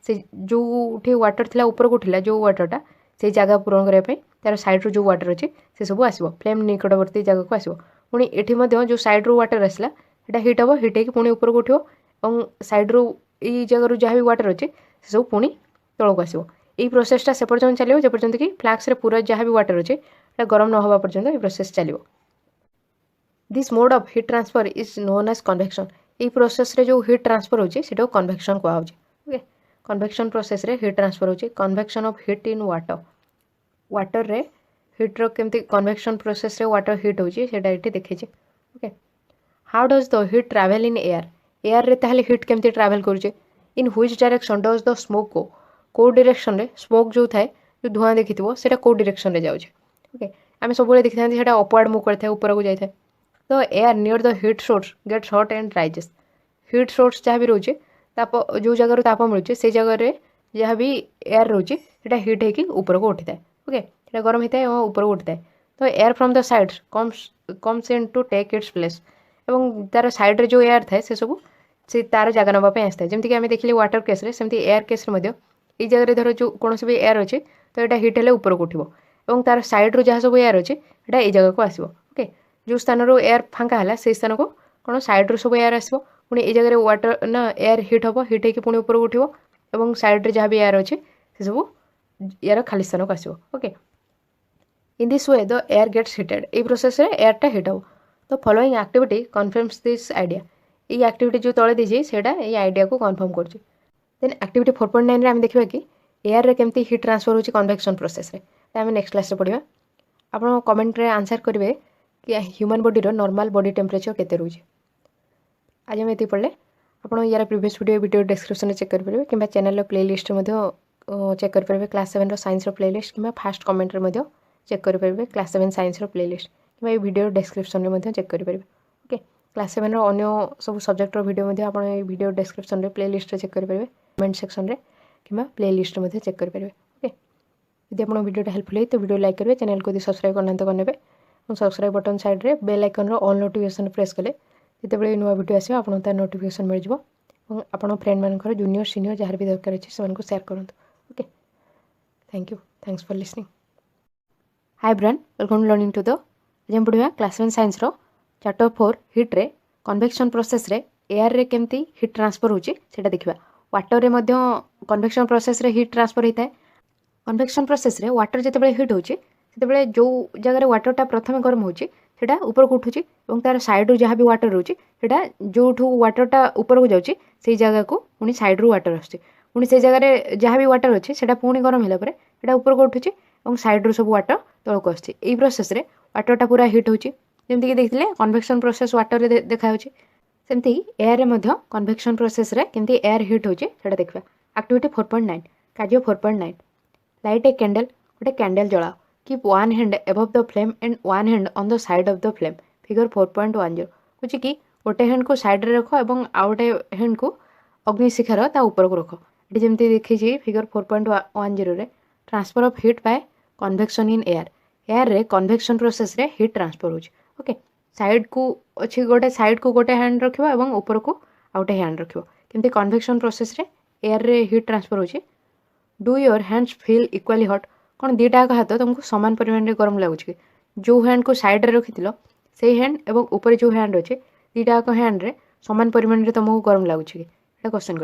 से जो वाटर थी ऊपर को उठला जो वाटरटा से जगह पूरण करने तार साइड्रु जो वाटर अच्छी से सब आसो फ्लेम निकटवर्ती जगह को आसो पुणी ये जो साइड्रु वाटर आसला यहाँ हिट हम हिट होकर पुणी ऊपर को उठो और साइड्रु ये जगह जहाँ भी वाटर अच्छे से सब पुणी तौक आसो ये प्रोसेसटा से पर्यंत चलो जे पर्यंत कि फ्लास्क पूरा जहाँ भी वाटर अच्छे गरम न हवा पर्यंत ये प्रोसेस चलो this mode of heat transfer is known as convection ये प्रोसेस रे जो हीट ट्रांसफर होची सेटा कन्वेक्शन कहुचे ओके कन्वेक्शन प्रोसेस रे हीट ट्रांसफर होची convection of heat in water water रे हिट्र केमती कन्वेक्शन प्रोसेस रे वाटर हिट होची सेटा एठी देखिचे okay how does the heat travel in air रे ताहले हिट केमती ट्रैवल करूचे in which direction does the smoke go को डायरेक्शन रे स्मोक जो थाए जो धुआं देखिथिबो सेटा को डायरेक्शन रे जाउचे ओके आमे सबले देखिथांती सेटा अपवर्ड मूव करथाय ऊपर को जायथाय तो air near the heat source gets hot and rises heat source जहाँ भी रोचे ताप जो जगार ताप मिलूचे से जगह जहाँ भी एयर रोचे सेटा हिट होकर ऊपर को उठी थाए ओके सेटा गरम होता है ऊपर को उठी थाए तो air from the sides comes in to take its place एवं तार साइड रे जो एयर थाए से सब से तार जगह नापी आसता है जमीक आम देखिले वाटर केस सेमती एयर केस ये जगह धर जो कौन भी एयर अच्छे तो यहाँ हिट हेल्ले ऊपर को उठो और तार सैड्रु जहाँ सब एयर अच्छे यहाँ ये जगह को आसो ओके जो स्थान एयर फांका है से स्थान को कौन सैड्रु सब एयर आसो पुणी ये जगह वाटर ना एयर हिट हम हिट होकर पुणी ऊपर उठो और सैड्रे जहाँ भी एयर अच्छे से सब यार खाली स्थान को आसो okay in this way the air gets heated ये प्रोसेस एयरटा हिट हम तो following activity confirms this idea ये एक्टिविटी जो तले दीजिए सेटा ये आइडिया को कन्फर्म कर देन एक्टिविटी 4.9 रे आम देखा कि एयर रे केमती हिट ट्रांसफर होची कन्वेक्शन प्रोसेस रे आम नेक्स्ट क्लास रे पढ़िबा आपण कमेंट रे आंसर करेंगे कि ह्यूमन बॉडी रो नॉर्मल बॉडी टेम्परेचर केते रोचे आज हम ये पढ़ले आप यार प्रीवियस वीडियो डिस्क्रिप्शन चेक करेंगे कि चैनल प्लेलिस्ट चेक करेंगे क्लास 7 साइंस प्लेलिस्ट कि फास्ट कमेंट रे चेक करेंगे क्लास 7 साइंस प्लेलिस्ट कि वीडियो डिस्क्रिप्शन में चेक करेंगे ओके क्लास 7 अन्य सब सब्जेक्टर वीडियो आप वीडियो डिस्क्रिप्शन में प्लेलिस्ट चेक करेंगे कमेंट सेक्शन में कि प्लेलिस्ट चेक करेंगे ओके यदि आप वीडियो हेल्पफुल है तो वीडियो लाइक करेंगे चैनल को यदि सब्सक्राइब करना तो करने और सब्सक्राइब बटन साइड रे bell icon all notification press कले जिते नुआ वीडियो आसो आपको तार नोटिफिकेशन मिल जाए और आप फ्रेंड मानकर जूनियर सीनियर जहाँ भी दरकार अच्छे से शेयर करूँ okay thank you thanks for listening hi brand welcome to learning to the आज पढ़ा क्लास 7 साइंस चैप्टर 4 हिट रे कन्वेक्शन प्रोसेस रे एयर रे केमती हिट ट्रांसफर होची सेटा देखिबा वाटर रे मध्य कन्वेक्शन प्रोसेस रे हिट ट्रांसफर होता है कन्वेक्शन प्रोसेस रे वाटर जिते हिट होची सेते जो जगह वाटरटा प्रथम गरम होची सेटा ऊपर को उठुची और तार साइड रू जहाँ भी वाटर रोची सेटा जो वाटरटा ऊपर को जाउची से जगह को पुणी साइड रू वाटर आसुची पुणी से जगह जहाँ भी वाटर अच्छे सेटा पुणी गरम होला परे सेटा ऊपर को उठुची और साइड रू सब वाटर तल को आसुची एई प्रोसेस रे वाटरटा पूरा हिट होची जेमती कि देखिले कन्वेक्शन प्रोसेस वाटर रे देखा होची सेमती एयर रे मध्य कन्वेक्शन प्रोसेस रे केमती एयर हिट होची सेटा देखबा एक्टिविटी 4.9 कार्य 4.9 लाइट ए कैंडल गोटे कैंडल जलाओ keep one hand above the flame and one hand on the side of the flame figure 4.10 कुछ कि गोटे हैंड को साइड रे रख और आउ गोटे हैंड को अग्निशिखार ता ऊपर को रख ये जमी देखी फिगर 4.10 रे transfer of heat bye convection in air रे कन्वेक्शन प्रोसेस रे हीट ट्रांसफर होची ओके साइड को अच्छी गोटे साइड को गोटे हैंड रखिबा और ऊपर को आउ गोटे हैंड रखिबा केमती कन्वेक्शन प्रोसेस रे एयर रे हीट ट्रांसफर होची do your hands feel equally hot कौन दीटा हाथ तुमको सामान परिमाण में गरम लगुच कि जो हैंड को साइड रे रखी से हैंड और ऊपर जो हैंड अच्छे दीटा हैंड रे सामान परिमाण में तुमको गरम लगुच कि क्वेश्चन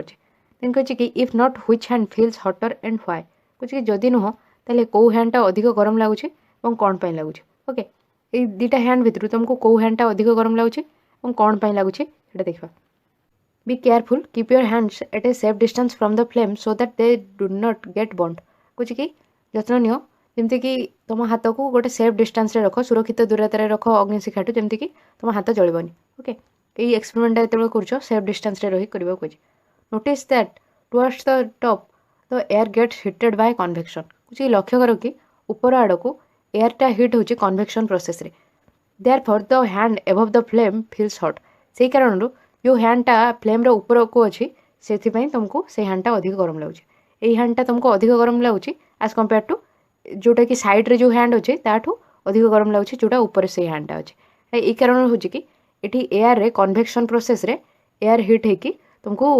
कर कि if not which hand feels hotter and why कुछ कि जदि नुह ताले कौ हैंडटा अधिक गरम लगुच और कौन पाई लगुच ओके ये दीटा हैंड भितर तुमको कौ हैंडटा अधिक गरम लगुच और कौन पाई लगुच ये देखा be careful keep your hands eight a safe distance from the flame so that they do not gate burned कुछ कि जत्न नियो जमती कि तुम हाथ को गोटे सेफ डिस्टेंस रे रख सुरक्षित दूरता रख अग्निशिखाठू जमती कि तुम हाथ जलबनी ओके ये एक्सपेरिमेंट जो कर सेफ डिस्टेंस रे रही करबा कहि notice that towards the top the air gets heated by convection कुछ लक्ष्य करो कि ऊपर आड़ को एयरटा हिट होची कन्वेक्शन प्रोसेस रे therefore the hand above the flame feels hot से कारण जो हैंडटा फ्लेम रो ऊपर को अच्छी से तुमको से हैंडटा अधिक गरम लगुच ये हैंडटा तुमको अधिक गरम लगुच एज कंपेयर टू जोटा कि साइड रे जो हैंड अच्छे ताठू अधिक गरम लगुच जोटा ऊपर से हैंडटा अच्छे ये कारण हूँ कि ये एयर रे कन्वेक्शन प्रोसेस रे एयर हिट होगी तुमको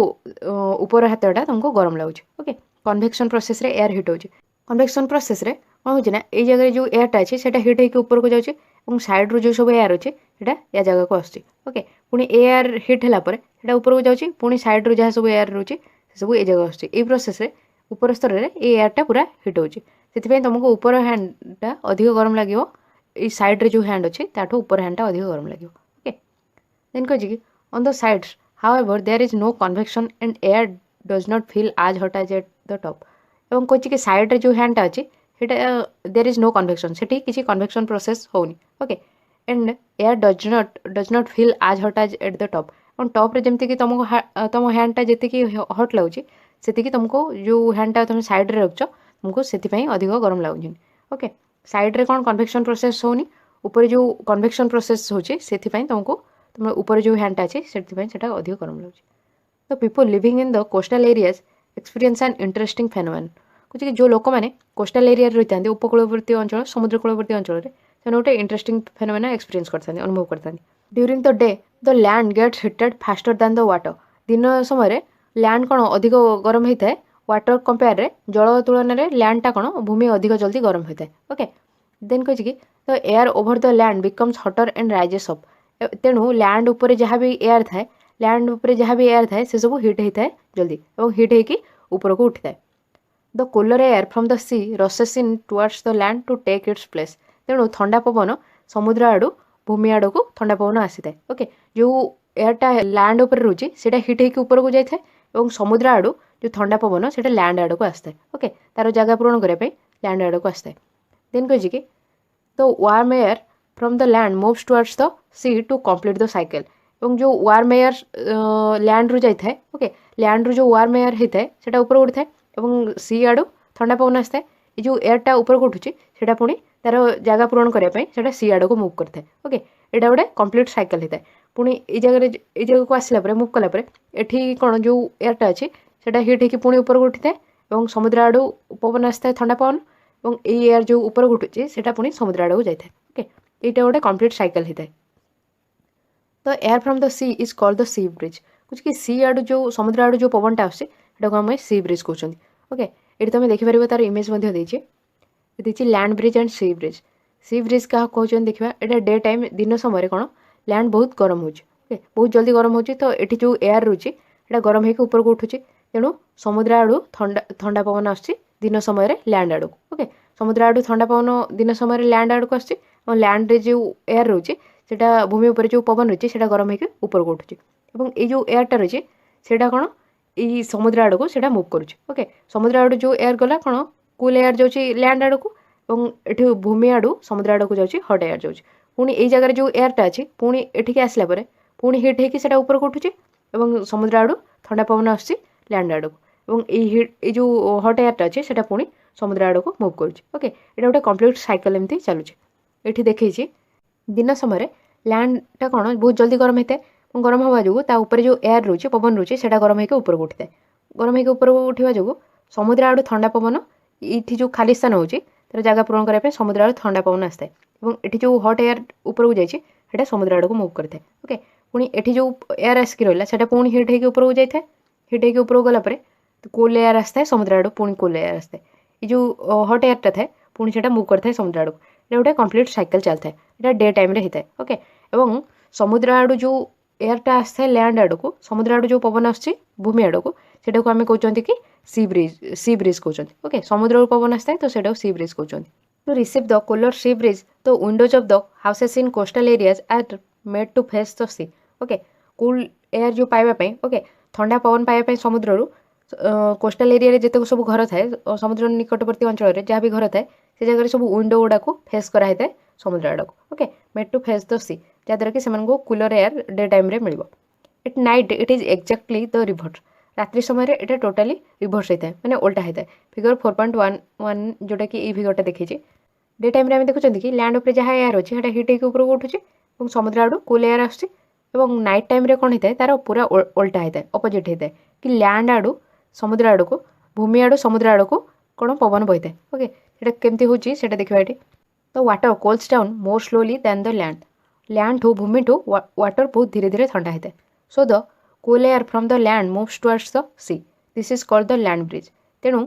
ऊपर हाथटा तुमको गरम लगुच ओके कन्वेक्शन प्रोसेस रे एयर हिट होची कन्वेक्शन प्रोसेस रे कौन होची ना ये जगह जो एयरटा अच्छे सेटा हिट होकर ऊपर को जाऊँचे और साइड रू जो सब एयर अच्छे सेटा या जगह को आसुची ओके पुणी एयर हिट है ऊपर को जाऊँची पुणी साइड रू जहाँ सब एयर रोचे सब ये जगह आसुची ये प्रोसेस रे ऊपर स्तर में ये एयरटा पूरा हिट होची से तुमको ऊपर हैंडटा अधिक गरम लगे ये साइड रे जो हैंड अच्छे ताठू ऊपर हैंडटा अधिक गरम लगे ओके देन कह on the sides however there is no convection and air does not feel as hot as at the top और कह कि साइड रे जो हैंडटा अच्छे ସେଟା देयर इज नो कन्वेक्शन सेठी किसी कन्वेक्शन प्रोसेस होनी okay and air does not feel as hot as at the top और टॉप रे जेमती कि तुमको तुम हैंडटा जी हॉट लगुच से तुमको जो हैंडटा तुम साइड रे रखछ तुमको से अधिक गरम लगुच ओके साइड रे कौन कन्वेक्शन प्रोसेस होनी ऊपर जो कन्वेक्शन प्रोसेस होची से तुमको तुम ऊपर जो हैंडटा अच्छे से अधिक गरम लगुच तो people living in the coastal areas experience an interesting फेनोमेन कुछ जो लोक मैंने कोस्टल एरिया रही था उपकूलवर्ती अंचल समुद्र कूलवर्ती अंचल से गोटे इंटरेस्टिंग फेनोमेना एक्सपीरियंस करते अनुभव करते during the day the land gets heated faster than the water दिन समय लैंड कौन अधिक गरम होता है वाटर कंपेयर रे जल तुलन में लैंडटा कौन भूमि अधिक जल्दी गरम होता है ओके देन कही the air over the land becomes हटर एंड राइजेस अप तेणु लैंड उपर जहाँ भी एयर थाए लैंड उपर जहाँ भी एयर थाए से सब हिट होता है जल्दी और हिट होकर ऊपर को उठी थाए the cooler air from the sea rushes in towards the land to take its place तेणु ठंडा पवन समुद्र आड़ू भूमि आड़ को ठंडा पवन आसी था ओके जो एयरटा लैंड उपर रोचे से हिट होकर ऊपर को जाए और समुद्र आड़ू जो ठंडा पवन से लैंड आड़ को आसता है ओके तार जगह पूरण करने लैंड आड़ को आसता है देन कही कि the warm air from the land moves towards the sea to complete the cycle और जो वार्म एयर लैंड रू जाए ओके लैंड रू जो वार्म एयर होता है से ऊपर उठी था और सी आड़ू ठंडा पवन आसता है ये जो एयरटा ऊपर को उठुची से पुणी तार जगह पूरण करने सी आड़ को मुव करता है ओके यहाँ गोटे कंप्लीट साइकिल होता है पुणी ये जगह को आसला मुव कलापर ये कौन जो एयरटा अच्छी से हिट होकर पुणी ऊपर को उठी था और समुद्र आड़ू पवन आसता है ठंडा पवन और ये एयर जो ऊपर को उठुची से पुणी समुद्र आड़ को जाए ओके यहाँ गोटे कंप्लीट साइकिल होता है तो air from the sea is called the sea breeze कुछ कि सी आड़ू जो समुद्र आड़ू जो पवनटा आसे आम सी ब्रिज कहते ओके ये तुम देखिपर तार इमेज देखिए land breeze and sea breeze क्या कहते देखा यहाँ डे टाइम दिन समय कौन लैंड बहुत गरम हो बहुत जल्दी गरम हो तो ये जो एयर रोचे यहाँ गरम होकर ऊपर को उठुचे तेणु समुद्र आड़ू ठंडा पवन आसुच्छी दिन समय लैंड आड़ को ओके समुद्र आड़ू ठंडा पवन दिन समय लैंड आड़ को आसुच्छी और लैंड रे जो एयर रोचे से भूमि उपर जो पवन रही है गरम होकर ऊपर को उठुचे और ये जो एयरटा रही है कौन ये समुद्र आड़ को मुव करुचे ओके समुद्र आड़ जो एयर गला कौन कूल एयर जाऊँगी लैंड आड़ को ये भूमि आड़ू समुद्र आड़ को जाऊँगी हट एयर जाऊँगी पुणी ये जगह जो एयरटा अच्छी पुणी एठिक आसला पुणी हिट होकर ऊपर को उठुचे और समुद्र आड़ू ठंडा पवन आसुच्छी लैंड आड़ को ये जो हट एयरटा अच्छे से पुणी समुद्र आड़ को मुव करुचे ओके यहाँ गोटे कंप्लीट साइकिल एमती चलुचे ये देखी दिन समय लैंडटा कौन बहुत जल्दी गरम होता है गरम हवा जो ऊपर जो एयर रोचे पवन रोचे से गरम होकर ऊपर को उठी था गरम होकर ऊपर को उठा जो समुद्र आड़ ठंडा पवन ये जो खाली स्थान होची तार जगह पूरण करने समुद्र आड़ ठंडा पवन आसता है और ये जो हट एयर ऊपर को जाए समुद्र आड़ को मुव करता है ओके पुणी ये जो एयर आसिक रहा है पुणी हिट होकर ऊपर को जाए हिट होकर ऊपर को गलापर कूल एयर आसता है समुद्र आड़ पुणी कूल एयर आसता है ये जो हट एयरटा था पुणी से मुव करता है समुद्र आड़ को ये गोटे कंप्लीट साइकिल चलता है यहाँ डे टाइम होता है ओके और समुद्र आड़ू जो एयरटा आसता है लैंड आड़ को समुद्र आड़ू जो पवन आसुच्छी भूमि आड़ को सेटा आम कहते कि सी ब्रिज कहते ओके समुद्र पवन आसता है तो सेटा सी ब्रिज कहते to receive the cooler sea breeze the windows of the houses in coastal areas are made to face the sea okay cool air जो पाइबापी ओके ठंडा पवन पाइबापी समुद्र कोस्टल एरिया जिते सब घर थाए समुद्र निकटवर्ती अंचल जहाँ भी घर थाए से जगह सब विंडो गुड़ा को फेस कराई थाए समुद्र आड़ को okay made to face the sea जहाँद्वारा कि से कूलर एयर डे टाइम मिल at night it is exactly the reverse रात्रि समय ये टोटाली रिभर्स होता है मैंने उल्टा होता है फिगर 4.11 जोटा कि फिगरटा देखी डे टाइम देखुं कि लैंड उपर जहाँ एयर अच्छे हिट होकर ऊपर को उठुचे और समुद्र आड़ कूल एयर आसुच्छी और नाइट टाइम कौन होता है तार पूरा उल्टा होता है अपोजिट होता है कि लैंड आड़ू समुद्र आड़ को भूमि आड़ू समुद्र आड़ को कौन पवन बही है ओके ये केमती हो देखा ये तो water cools down more slowly than the land ठू भूमि ठू वाटर बहुत धीरे धीरे ठंडा होता है so the cool air from the land moves towards the see this is called the land bridge तेणु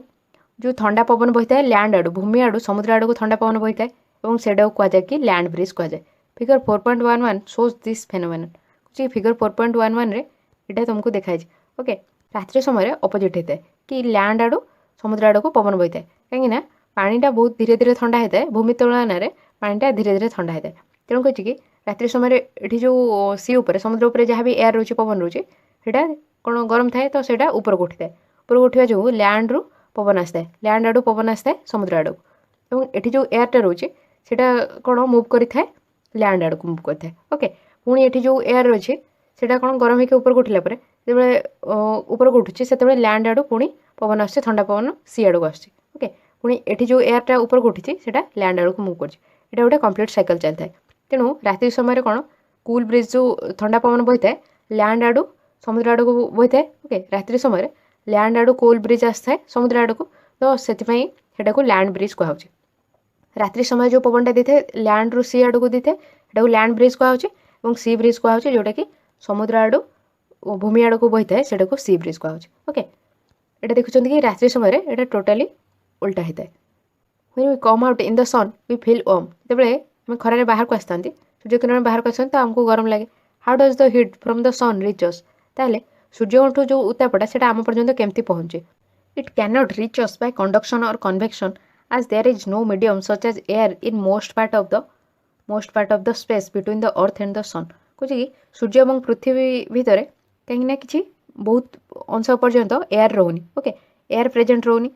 जो ठंडा पवन बही है लैंड आड़ू भूमि आड़ू समुद्र आड़ को ठंडा पवन बही है और से कहुए कि लैंड ब्रिज कहुए figure 4.11 shows this phenomenon figure 4.11 यहाँ तुमको देखाई ओके रात्रि समय अपोजिट होता है कि लैंड आड़ू समुद्र आड़ को पवन बही है कहीं पानीटा बहुत धीरे धीरे ठंडा होता है भूमि तुलन में पानीटा धीरे धीरे ठंडा होता है तेणु कही कि रात्रि समय ये जो सी उपर समुद्र उपर जहाँ भी एयर रोचे पवन रोचे सेटा कौन गरम थाए तो ऊपर को उठी था ऊपर को उठा जो लैंड रु पवन आसता है लैंड आड़ू पवन आसता है समुद्र आड़ এবং এটি जो एयरटा रोचे सेटा कौन मुव करें लैंड आड़ को मुव करें ओके पुणी एटी जो एयर अच्छे सेटा कौन गरम होकर ऊपर को उठला जो ऊपर को उठुचे से लैंड आड़ पुणी पवन आसे ठंडा पवन सी आड़ को आसे ओके पुणी एटी जो एयरटा ऊपर को उठी से लैंड आड़ को मुव कर गोटे कम्प्लीट साइकिल चलता है तेणु राति समय कौन कूल ब्रिज जो ठंडा पवन बही था लैंड आड़ समुद्र आड़ को बही था ओके रात्रि समय लैंड आड़ कूल ब्रिज आसता है समुद्र आड़ को तो से को लैंड ब्रिज कहुचे रात्रि समय जो पवनटा दे था लैंड रु सी आड़ को दे था लैंड ब्रिज कहुचे सी ब्रिज कहुचे जोटा कि समुद्र आड़ भूमि आड़ को बही था से सी ब्रिज कहुचे ओके ये देखुं कि रात्रि समय ये टोटाली उल्टा होता है when we come out in the sun we feel warm जिते आम खरारे बाहर को आसता सूर्य किरण बाहर को आसता तो आमको गरम लगे how does the heat from the sun reach us ताले सूर्यठू जो उत्तापटा से आम पर्यंत केमती पहुँचे it can not reach us by conduction or convection as there is no medium such as air in most part of the space between the earth and the sun कुछ कि सूर्य और पृथ्वी भितर कहीं कि बहुत अंश पर्यंत एयर रोनी ओके एयर प्रेजेंट रोनी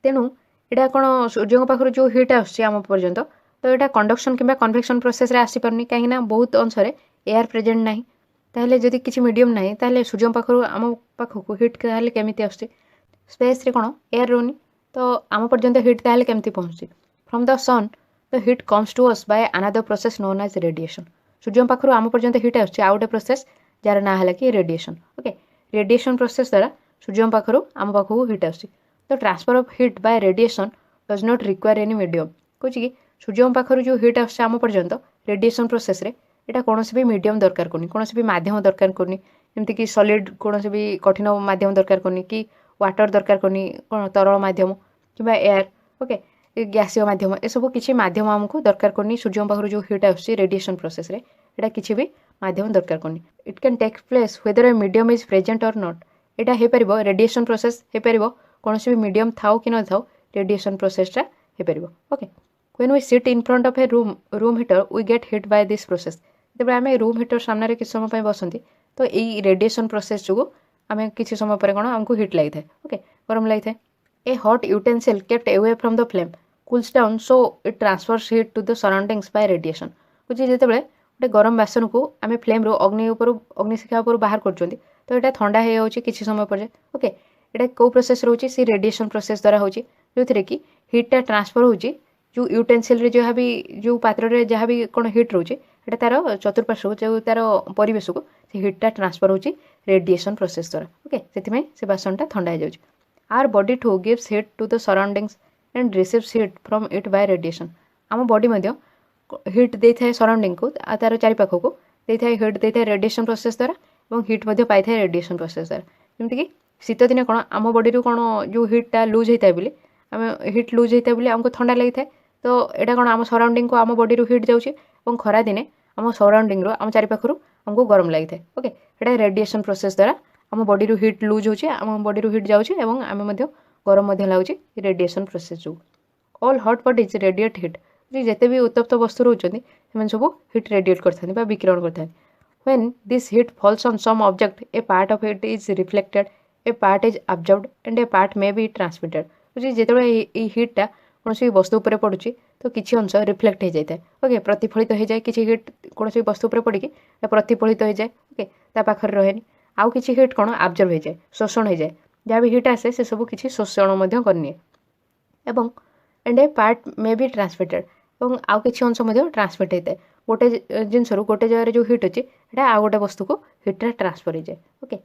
तेणु यहाँ कौन सूर्य पाखर जो हिट आम पर्यंत तो यहाँ कंडक्शन कि कन्वेक्शन प्रोसेस रे आसी पारनी कहीं बहुत अंश एयर प्रेजेंट ना ताहले जदि किसी मीडियम ना ताहले सूर्य पाखर आम पाखक हिट ताहले केमिति आसुची स्पेस रे कौन एयर रोनी तो आम पर्यंत हिट ताहले केमती पहुँची from the sun the heat comes to us by another process known as radiation सूर्य पाखर आम पर्यंत हिट आउट गोटे प्रोसेस जार ना है कि रेडिएशन ओके रेडिएशन प्रोसेस द्वारा सूर्य पाखर आम पाखक हिट आउट the transfer of heat by radiation does not require any medium कौच कि सूर्य पाखर जो हिट आउट आम पर्यंत रेडिएशन प्रोसेस रे यहाँ कौन भी मीडियम दरकार करनी कौन भी माध्यम दरकार करनी जमीक सॉलिड कौन भी कठिन माध्यम दरकार करनी कि वाटर दरकार करनी कौन तरल माध्यम कि एयर ओके गैसीय माध्यम ए सब किसी माध्यम आमको दरकार करनी सूर्य पाखर जो हिट आउट रेडिएशन प्रोसेस रे एटा किसी भी माध्यम दरकार करनी it can take place whether a medium is present or not यहाँ हो पार रेडिएशन प्रोसेस हो पार कौन भी मीडियम थाओ कि न थाओ रेडिएशन प्रोसेसटा हो पार okay when we sit in front of a room heater we get heat by this process जब आम रूम हीटर सामने किसी समय बसती तो यही रेडिएशन प्रोसेस जो आम किसी समय पर कौन आमको हिट लगी था ओके गरम लगी था a hot utensil kept away from the flame cools down so it transfers heat to the surroundings by radiation कुछ जिते गोटे गरम बासन को आम फ्लेम रू अग्निशिखा उपर बाहर कर तो यहाँ ठंडा हो किसी समय पर ओके यहाँ कौ प्रोसेस रोचे सी रेडिएशन प्रोसेस द्वारा हो जो थे कि हिटा ट्रांसफर हो जो यूटेंसिल जहाँ भी जो पात्र जहाँ भी कौन हिट रोचे ये तार चतुर्पार्श्व जो तार परिवेश को हिटा ट्रांसफर हो रेडिएशन प्रोसेस द्वारा ओके से बासनटा ठंडा हो जाए our body too gives heat to the surroundings and receives heat from it by radiation आम बॉडी हिट दे था सराउंडिंग को तार चारिपाख को दे था हिट दे था रेडिएशन प्रोसेस द्वारा और हिट पाई था रेडिएशन प्रोसेस द्वारा जमीक शीत दिन कौन आम बॉडी कौन जो हिटा लुज होता है बोली आम हिट लुज होता है बोली आमको ठंडा लगी था तो यहाँ कौन आम सराउंडिंग को आम बॉडी हिट जाऊँगी और खरा दिने आम सराउंडिंग आम चारिपाखर आमको गरम लगी था ओके यहाँ रेडिएशन प्रोसेस द्वारा आम बॉडी हिट लुज होचे आम बॉडी हिट जाऊँगी और आम गरम लगुच रेडिएशन प्रोसेस जो all hot bodies radiate hit जिते भी उत्तप्त वस्तु रोचते सब हिट रेडिएट करते विकिरण करते when this heat falls on some object a part of it is reflected a part is absorbed and a part may be transmitted जो हिटा कौन सी वस्तु पर पड़ुची तो किसी अंश रिफ्लेक्ट हो जाए ओके प्रतिफलित हो जाए किसी हिट कौन सी वस्तु पर पड़ी प्रतिफलित हो जाए ओके पाखर रहे आउ किसी हिट कौन आब्जर्व हो जाए शोषण हो जाए जहाँ भी हिट आसे से सब किसी शोषण करनी एवं and a part may be transmitted और आउ किसी अंश ट्रांसमिट होता है गोटे जिनस गोटे जगह जो हिट अच्छे आउ गोटे वस्तु को हिट्रे ट्रांसफर हो जाए okay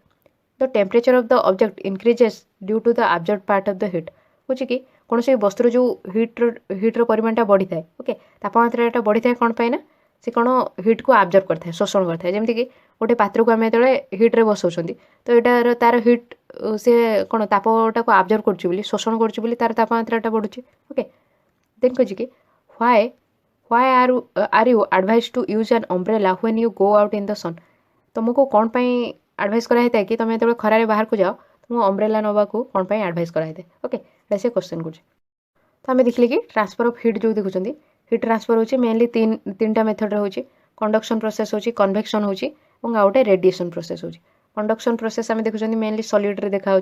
the temperature of the object increases due to the observed part of the heat कुछ कि कौन से वस्तुर जो हिट्र परिमाणटा बढ़ी था ओके तापमात्रा बढ़ी था कौन पाए ना से कौन हिट को आब्जर्व करता है शोषण करता है जमीक गोटे पात्र को आम जो हिट्रे बसाऊँ तो यहाँ तार हिट से कौन तापटा को आब्जर्व कर शोषण कर तार तापमात्रा बढ़ुची ओके देन कह कि why are you advise to use an umbrella when you go out in the sun तुमको कौन पाई एडवाइस कराई है कि तुम जो खरारे बाहर को जाओ तुमको अम्ब्रेला नवा को कौन पाई एडवाइस कराई है ओके से क्वेश्चन कर तो आम देखिले कि ट्रांसफर ऑफ हिट जो देखुं हिट ट्रांसफर हो मेनली तीन टा मेथड हो कंडक्शन प्रोसेस हो कन्वेक्शन हो गोटे रेडिएशन प्रोसेस हो कंडक्शन प्रोसेस आम देखुं मेनली सॉलिड रे देखा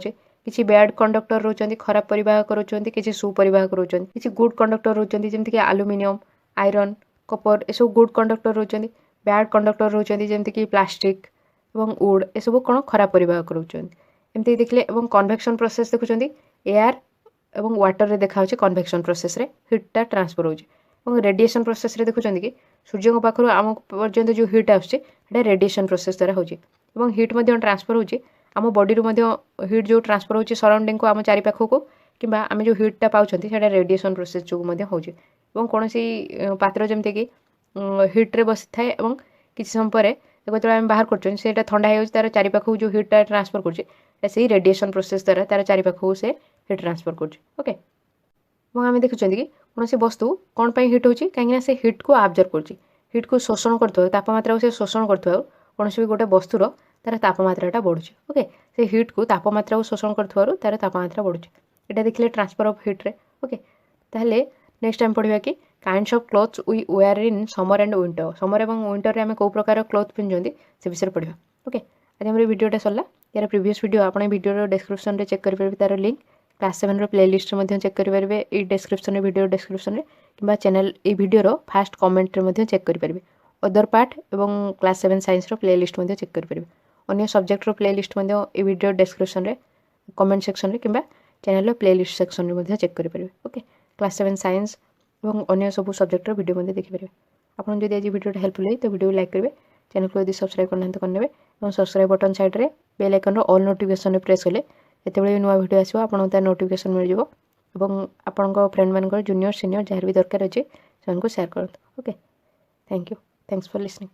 किसी बैड कंडक्टर रोचंती खराब परिवाहक रोचंती किसी सुपरिवाहक रोचंती किसी गुड कंडक्टर रोचंती जेमति कि एल्युमिनियम आयरन कपर ए सब गुड कंडक्टर रोचंती बैड कंडक्टर रोचंती जेमति कि प्लास्टिक एवं वुड ए सब कोन खराब परिवाहक रोचंती एमती देखले एवं कन्वेक्शन प्रोसेस देखुचंती एयर एवं वाटर रे देखा होची कन्वेक्शन प्रोसेस रे हीटा ट्रांसफर होची एवं रेडिएशन प्रोसेस रे देखुचंती कि सूर्य को पाखरु आम पर्यंत जो हीट आछे एटा रेडिएशन प्रोसेस द्वारा होची एवं हीट मध्ये ट्रांसफर होची आम बॉडी रू मध्ये हीट जो ट्रांसफर होची सराउंडिंग को आम चारि पाखो को किबा आम जो हीटा पाउछंती सेटा रेडिएशन प्रोसेस जो मध्ये होची एवं कोनोसी पात्र जेमते कि हीट रे बस थाए एवं किछि समय परे जेतबे आम बाहर करछन सेटा ठंडा होय तार चारि पाखो जो हीटा ट्रांसफर करछे से रेडिएशन प्रोसेस द्वारा तार चारि पाखो से हीट ट्रांसफर करछे ओके एवं आम देखुछंती कि कोनोसी वस्तु कोन पई हीट होची काहेकि से हीट को ऑब्जर्व करछी हीट को शोषण करथो तापमात्रा को से शोषण करथो कोनोसी भी गोटे वस्तुर तार तापमात्राटा बढ़ुଛି ओके से हीट को तापमात्रा को शोषण करथवारु तार तापमात्रा बढ़ुଛି एटा देखले ट्रांसफर ऑफ हीट रे ओके ताहले नेक्स्ट टाइम पढिबा कि kinds of clothes we wear in summer and winter summer एवं विंटर रे हमें को प्रकार क्लोथ पिनजंती से विषय पढिबा ओके आज हमर वीडियोटा सरला यार प्रीवियस वीडियो आपण वीडियो डिस्क्रिप्शन रे चेक करि परबे तार लिंक क्लास 7 रो प्लेलिस्ट रे मध्ये चेक करि परबे ई डिस्क्रिप्शन रे वीडियो डिस्क्रिप्शन रे किबा चैनल ई वीडियो रो फर्स्ट कमेंट रे मध्ये चेक करि परबे अदर पार्ट एवं क्लास 7 साइंस रो प्लेलिस्ट मध्ये चेक करि परबे अन्य सब्जेक्ट रो प्लेलिस्ट मध्ये ए वीडियो डिस्क्रिप्शन रे कमेंट सेक्शन रे किबा चैनल रो प्लेलिस्ट सेक्शन रे मध्ये चेक करि परबे ओके क्लास 7 साइंस एवं अन्य सब सब्जेक्ट रो वीडियो मध्ये देखि परबे आपन जदि आज वीडियो हेल्पफुल है तो वीडियो लाइक करबे चैनल को यदि सब्सक्राइब करना तो करनेबे एवं सब्सक्राइब बटन साइड रे बेल आइकन रो ऑल नोटिफिकेशन रे प्रेस कले जेतेबेले नुवा वीडियो आसीबो आपन ता नोटिफिकेशन मिल जिवो एवं आपन को फ्रेंड मान को जूनियर सीनियर जहार भी दरकार अछि सन को शेयर करत okay thank you thanks for listening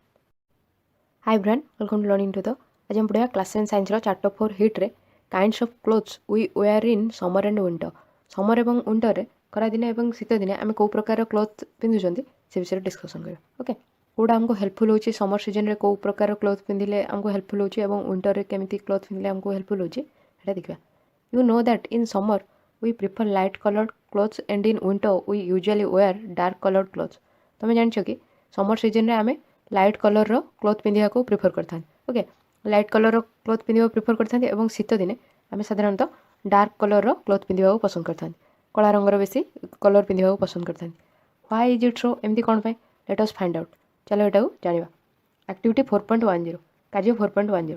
hi friend welcome to learning to the आज हम पढ़िया क्लास 7 साइंस रो चैप्टर 4 हीट रे kinds of clothes we wear in summer and winter summer एवं विंटर रे खरा दिन एवं शीत दिन आम को प्रकार क्लोथ पिंधुचंती से विषय डिस्कशन करिया ओके कोडा हमको हेल्पफुल होची समर सीजन रे को प्रकार क्लोथ पिंधिले हमको हेल्पफुल होची एवं विंटर रे केमिति क्लोथ पिंधिले हमको हेल्पफुल होची एटा देखिबा you know that in summer we prefer light coloured clothes and in winter we usually wear dark coloured clothes तमे जानछो कि समर सीजन रे आमे लाइट कलर रो क्लोथ पिंधिया को प्रिफर करथान ओके लाइट कलर क्लोथ पिंधिया प्रिफर करथान एवं शीत दिने आम साधारणतः डार्क कलर क्लोथ पिंधिया पसंद करथान कला रंगर बेसी कलर पिंधिया पसंद करथान व्हाई इज इट सो एमती कोन पाए लेट अस फाइंड आउट चलो एटा जानिबा एक्टिविटी 4.10 कार्य 4.10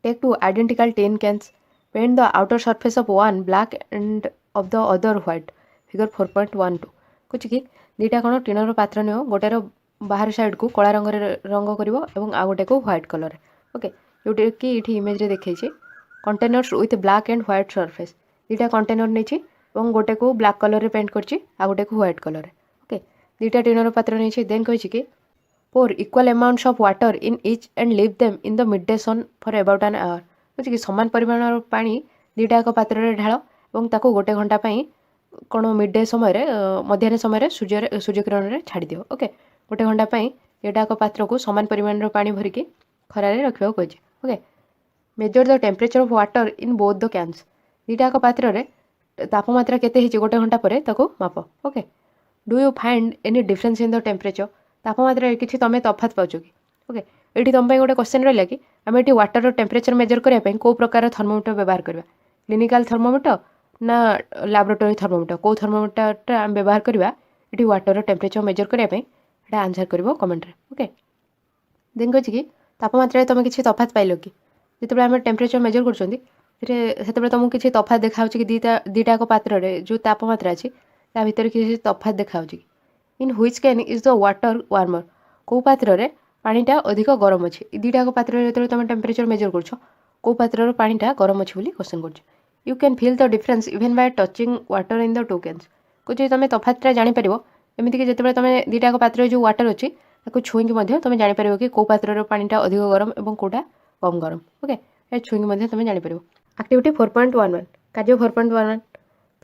take two identical tin cans paint the outer surface of one black and of the other white figure 4.12 कुछ कि दीटा कोन टिनर पात्र नियो गोटेर बाहर साइड को कला रंग करिवो एवं आ गोटे को व्हाइट कलर ओके जोटे कि इठी इमेज रे देखै छी containers with black and white surface दीटा कंटेनर नै छी एवं गोटे को ब्लैक कलर रे पेंट करछि आ गोटे को व्हाइट कलर ओके दीटा टिनर पात्र नै छी देन कहै छी कि pour equal amounts of water in each and leave them in the midday sun for about an hour कुछ कि समान परिमाणर पानी दीटा एक पात्र रे ढाल एवं ताको गोटे घंटा पई कोन मिड डे समय रे मध्याह्न समय रे सूर्य किरण रे छाडी दियो ओके गोटे घंटा पई एटा एक पात्र को समान परिमाणर पानी भरि के खरा रे रखियो कहै okay measure the temperature of water in both the cans दीटा एक पात्र रे तापमात्रा केते हिची गोटे घंटा परे ताको माप okay do you find any difference in the temperature तापमात्रा किसी तुम तफात पाच कि ओके ये तुम गोटे क्वेश्चन रहा कि आम ये वाटर टेम्परेचर मेजर करने को प्रकार थर्मोमीटर व्यवहार करवा क्लिनिकल थर्मोमीटर ना लैबोरेटरी थर्मोमीटर को थर्मोमीटर आम व्यवहार करवा ये वाटर टेम्परेचर मेजर करने आंसर कर कमेंट रे ओके देन कह कि तापमात्रा तुम किसी तफात पाइल कि जिते आम टेम्परेचर मेजर कर तुमको किसी तफात देखा कि दीटा पात्र जो तापमात्रा अच्छी ता भर किसी तफात देखा कि in which can is the water warmer को पात्र रे पानीटा अधिक गरम अच्छे दीटा पात्र जो तुम टेम्परेचर मेजर कर को पात्र पानीटा गरम अच्छे बोली क्वेश्चन कर you can feel the difference even bye touching water in the two cans कुछ तुम तफातटा जापर एमती कि जिते तुम दीटा पात्र जो वाटर अच्छी छुईकी तुम जापर कि कौ पात्र पानीटा अधिक गरम और कौटा कम गरम ओके छुईकी तुम जापर एक्टिविटी 4.11 कार्य 4.11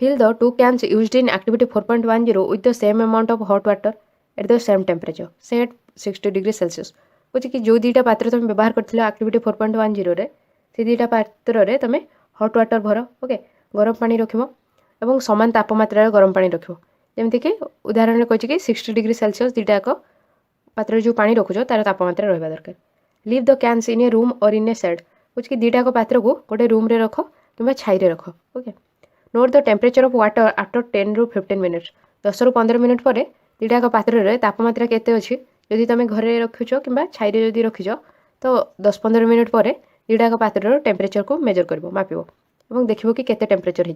Fill the two cans used in activity 4.10 with the same amount of hot water at the same temperature, say at 60 degrees Celsius. कुछ कि जो दीटा पात्र तुम व्यवहार करथिलो एक्टिविटी 4.10 रे से दीटा पात्र रे तुम हॉट वाटर भर ओके गरम पानी रखिबो एवं समान तापमात्रा रे गरम पानी रखिबो जेमति कि उदाहरण कहछि कि 60 डिग्री सेल्सियस दीटा को पात्र जो पानी रखुछो तार तापमात्रा रहबा दरकार leave the cans in A room और इन ए शेड कुछ कि दीटा को पात्र को गोटे रूम रे रखो कि छाई रख। Okay note the temperature of water after 10 ରୁ 15 मिनिट्स 10 ରୁ 15 मिनिट पर दुईटाक पात्र तापमात्रा केते अच्छी जदि तुम घरे रखुच कि छाई जदि रखिच तो 10-15 मिनिट पर दुईटाक पात्र टेम्परेचर को मेजर कर मापिब और देखिए कि केते टेम्परेचर हो।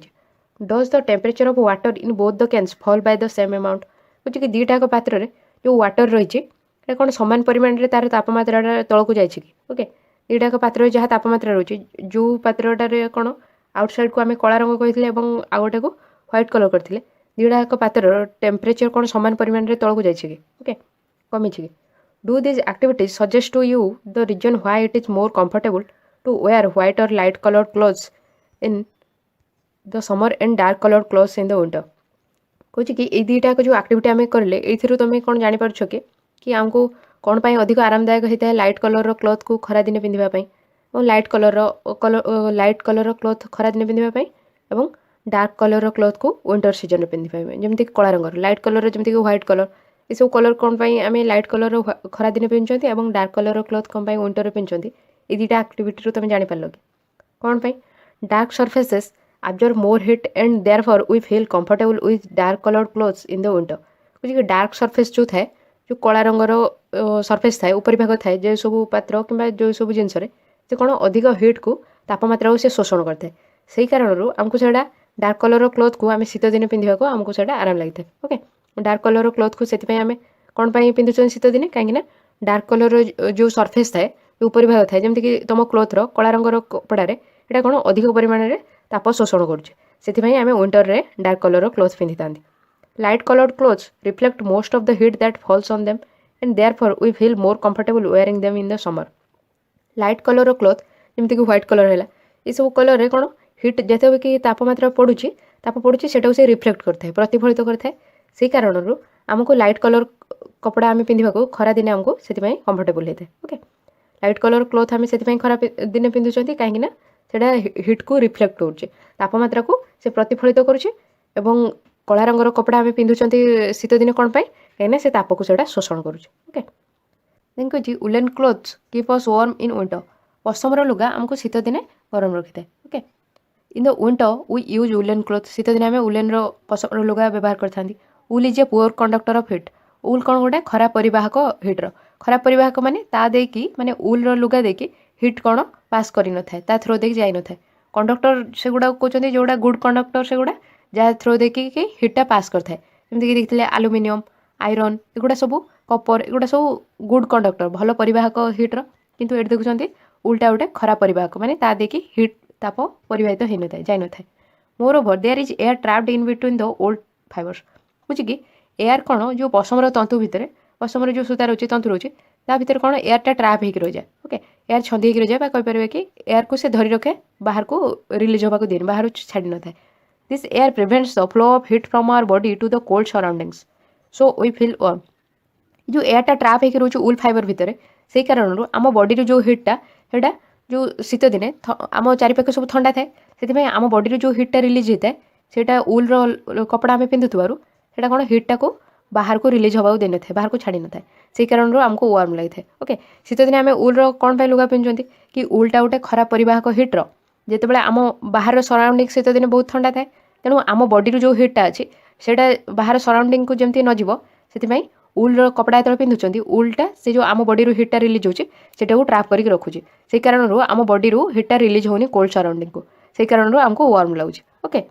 Does the temperature of water in both the cans fall by the same amount बुझे कि दुईटाक पात्र जो वाटर रही कौन सामान परिमाण में तार तापमात्रा तौक जाए कि ओके दुईटाक पात्र जहाँ तापमात्रा रोचे जो पात्रटारे कौन आउटसाइड को आम कला रंग कहते आउ गोटे को ह्वाइट कलर करते दुईटाक पात्र टेम्परेचर कौन सामान परिमाण में तौक जाए कि ओके कमी कि do these activities suggest to you the reason why it is more comfortable to wear white or light coloured clothes in the summer and dark coloured clothes in the winter कौच कि ये दुईटाक जो activity आम करें ये तुम कौन जापर कि आमको कौन पाई अधिक आरामदायक होता है लाइट कलर क्लोथ को खरा दिन पिंधापी और लाइट कलर क्लोथ खरा दिन पिंधापी और डार्क कलर क्लोथ को विंटर सीजन में पिंधापी जमीक कला रंगर लाइट कलर जमीक व्हाइट कलर ये सब कलर कौन पाई आम लाइट कलर खरा दिन पिंधुंट और डार्क कलर क्लोथ कौन पाई विंटर में पिंधुंट ये दुईटा एक्टिविटी तुम जापर कि कौन पाई dark surfaces absorb more heat and therefore we feel comfortable with dark colored clothes in the winter कुछ कि डार्क सरफेस जो थाए जो कला रंगर सरफेस थाए ऊपरी भाग थाए जो सब पात्र कि जो सब जिनस से कौन अधिक हिट को तापमात्रा को से शोषण करते से कारण आमको से डार्क कलर क्लोथ को आम शीत दिन पिंधा आमको से आराम लगी था ओके डार्क कलर क्लोथ को से आम कौन पिंधुन शीत दिन कहीं डार्क कलर जो सरफेस थाए ऊपरी भाग थाए जमीक तुम क्लोथर कला रंगर कपड़े यहाँ कौन अधिक परिमाण में ताप शोषण करें आम विंटर रे डार्क कलर क्लोथ पिंधि था light coloured clothes reflect most of the heat that falls on them and therefore we feel more comfortable wearing them in the summer light colour cloth जमीक व्हाइट कलर है ये सब colour कौन hit जिते कि तापमात्रा पड़ुची से रिफ्लेक्ट करता है प्रतिफलित करता है से कारण आमको लाइट कलर कपड़ा आम पिंधा खरा दिन आमको से कंफर्टेबल होता है ओके लाइट कलर क्लोथ आम से खरा दिन पिंधुंट कहीं सेटा हिट को रिफ्लेक्ट करुचे तापमात्रा को से प्रतिफलित करुचे एवं कला रंगर कपड़ा आम पिंधुंट शीत दिन कौन पाई कहीं से ताप को सेटा शोषण करुचे ओके देन कही woollen clothes keep us warm in winter पशमर लुगा आमको शीत दिन गरम रखी था okay in the winter we use woollen cloth शीत दिन आम उलेन पशमर लुगा व्यवहार करता wool is a poor conductor of heat wool कौन गोटे खराब परिवाहक हिट्र खराब परिवाहक माने ता देकी माने उल लुगा देकी हिट कौन पास कर न था ता थ्रो देकी जाई न था कंडक्टर से गुड़ा कहते जोड़ा गुड कंडक्टर से गुड़ा जहाँ थ्रो देकी हिटा पास करता है जमीक देखते आलुमिनियम आयरन एगुड़ा सब कपर एगुड़ा सब गुड कंडक्टर भल परिवाहक हिट्र किंतु ये देखुं उल्टा गोटे खराब परिवाहक माने ता देकी हिट ताप परिवाहित हो न था जाई न था moreover there is air trapped in between the old fibres बुझे कि एयर कौन जो पशमर तंतु भितर पशमर जो सूता रोचे तंतु रोचे ता भीतर कौन एयरटा ट्रैप हो रही जाए ओके एयर छंदी हो रही जाए कहीपर कि एयर को से धरी रखे बाहर को रिलीज होगा दिन बाहर छाड़ी न था this air prevents the flow of heat from our body to the cold surroundings so we feel warm जो एयरटा ट्रैप हो रोचे उल फाइबर भितर से कारण आम बॉडी जो हिटटा सेटा जो शीत दिने आम चारिपाख सब ठंडा थाए से आम बॉडी जो हिटटा रिलीज होता है सेटा उल कपड़ा आम पिंधुवर सेटा कौन हिटटा को बाहर को रिलीज होगा देन था बाहर को छाड़ी न था से कारण आमको वार्म लगी था ओके शीत दिन आम उल कौन लुगा पिंधुंट कि उल्टा गोटे खराब परिवाहक हिट्र जिते आम बाहर सराउंडिंग शीत दिन बहुत ठंडा थाए तेणु आम बॉडी जो हिटटा अच्छी से बाहर सराउंडिंग को जमी नजर से उल कपड़ा जो पिंधुंट उल्टा से जो आम बॉडी हिटटा रिलीज होची को ट्रैप करके रखुची से कारण आम बॉडी हिटटा रिलीज होनी कोल्ड सराउंडिंग को से कारण आमको वार्म लगुच okay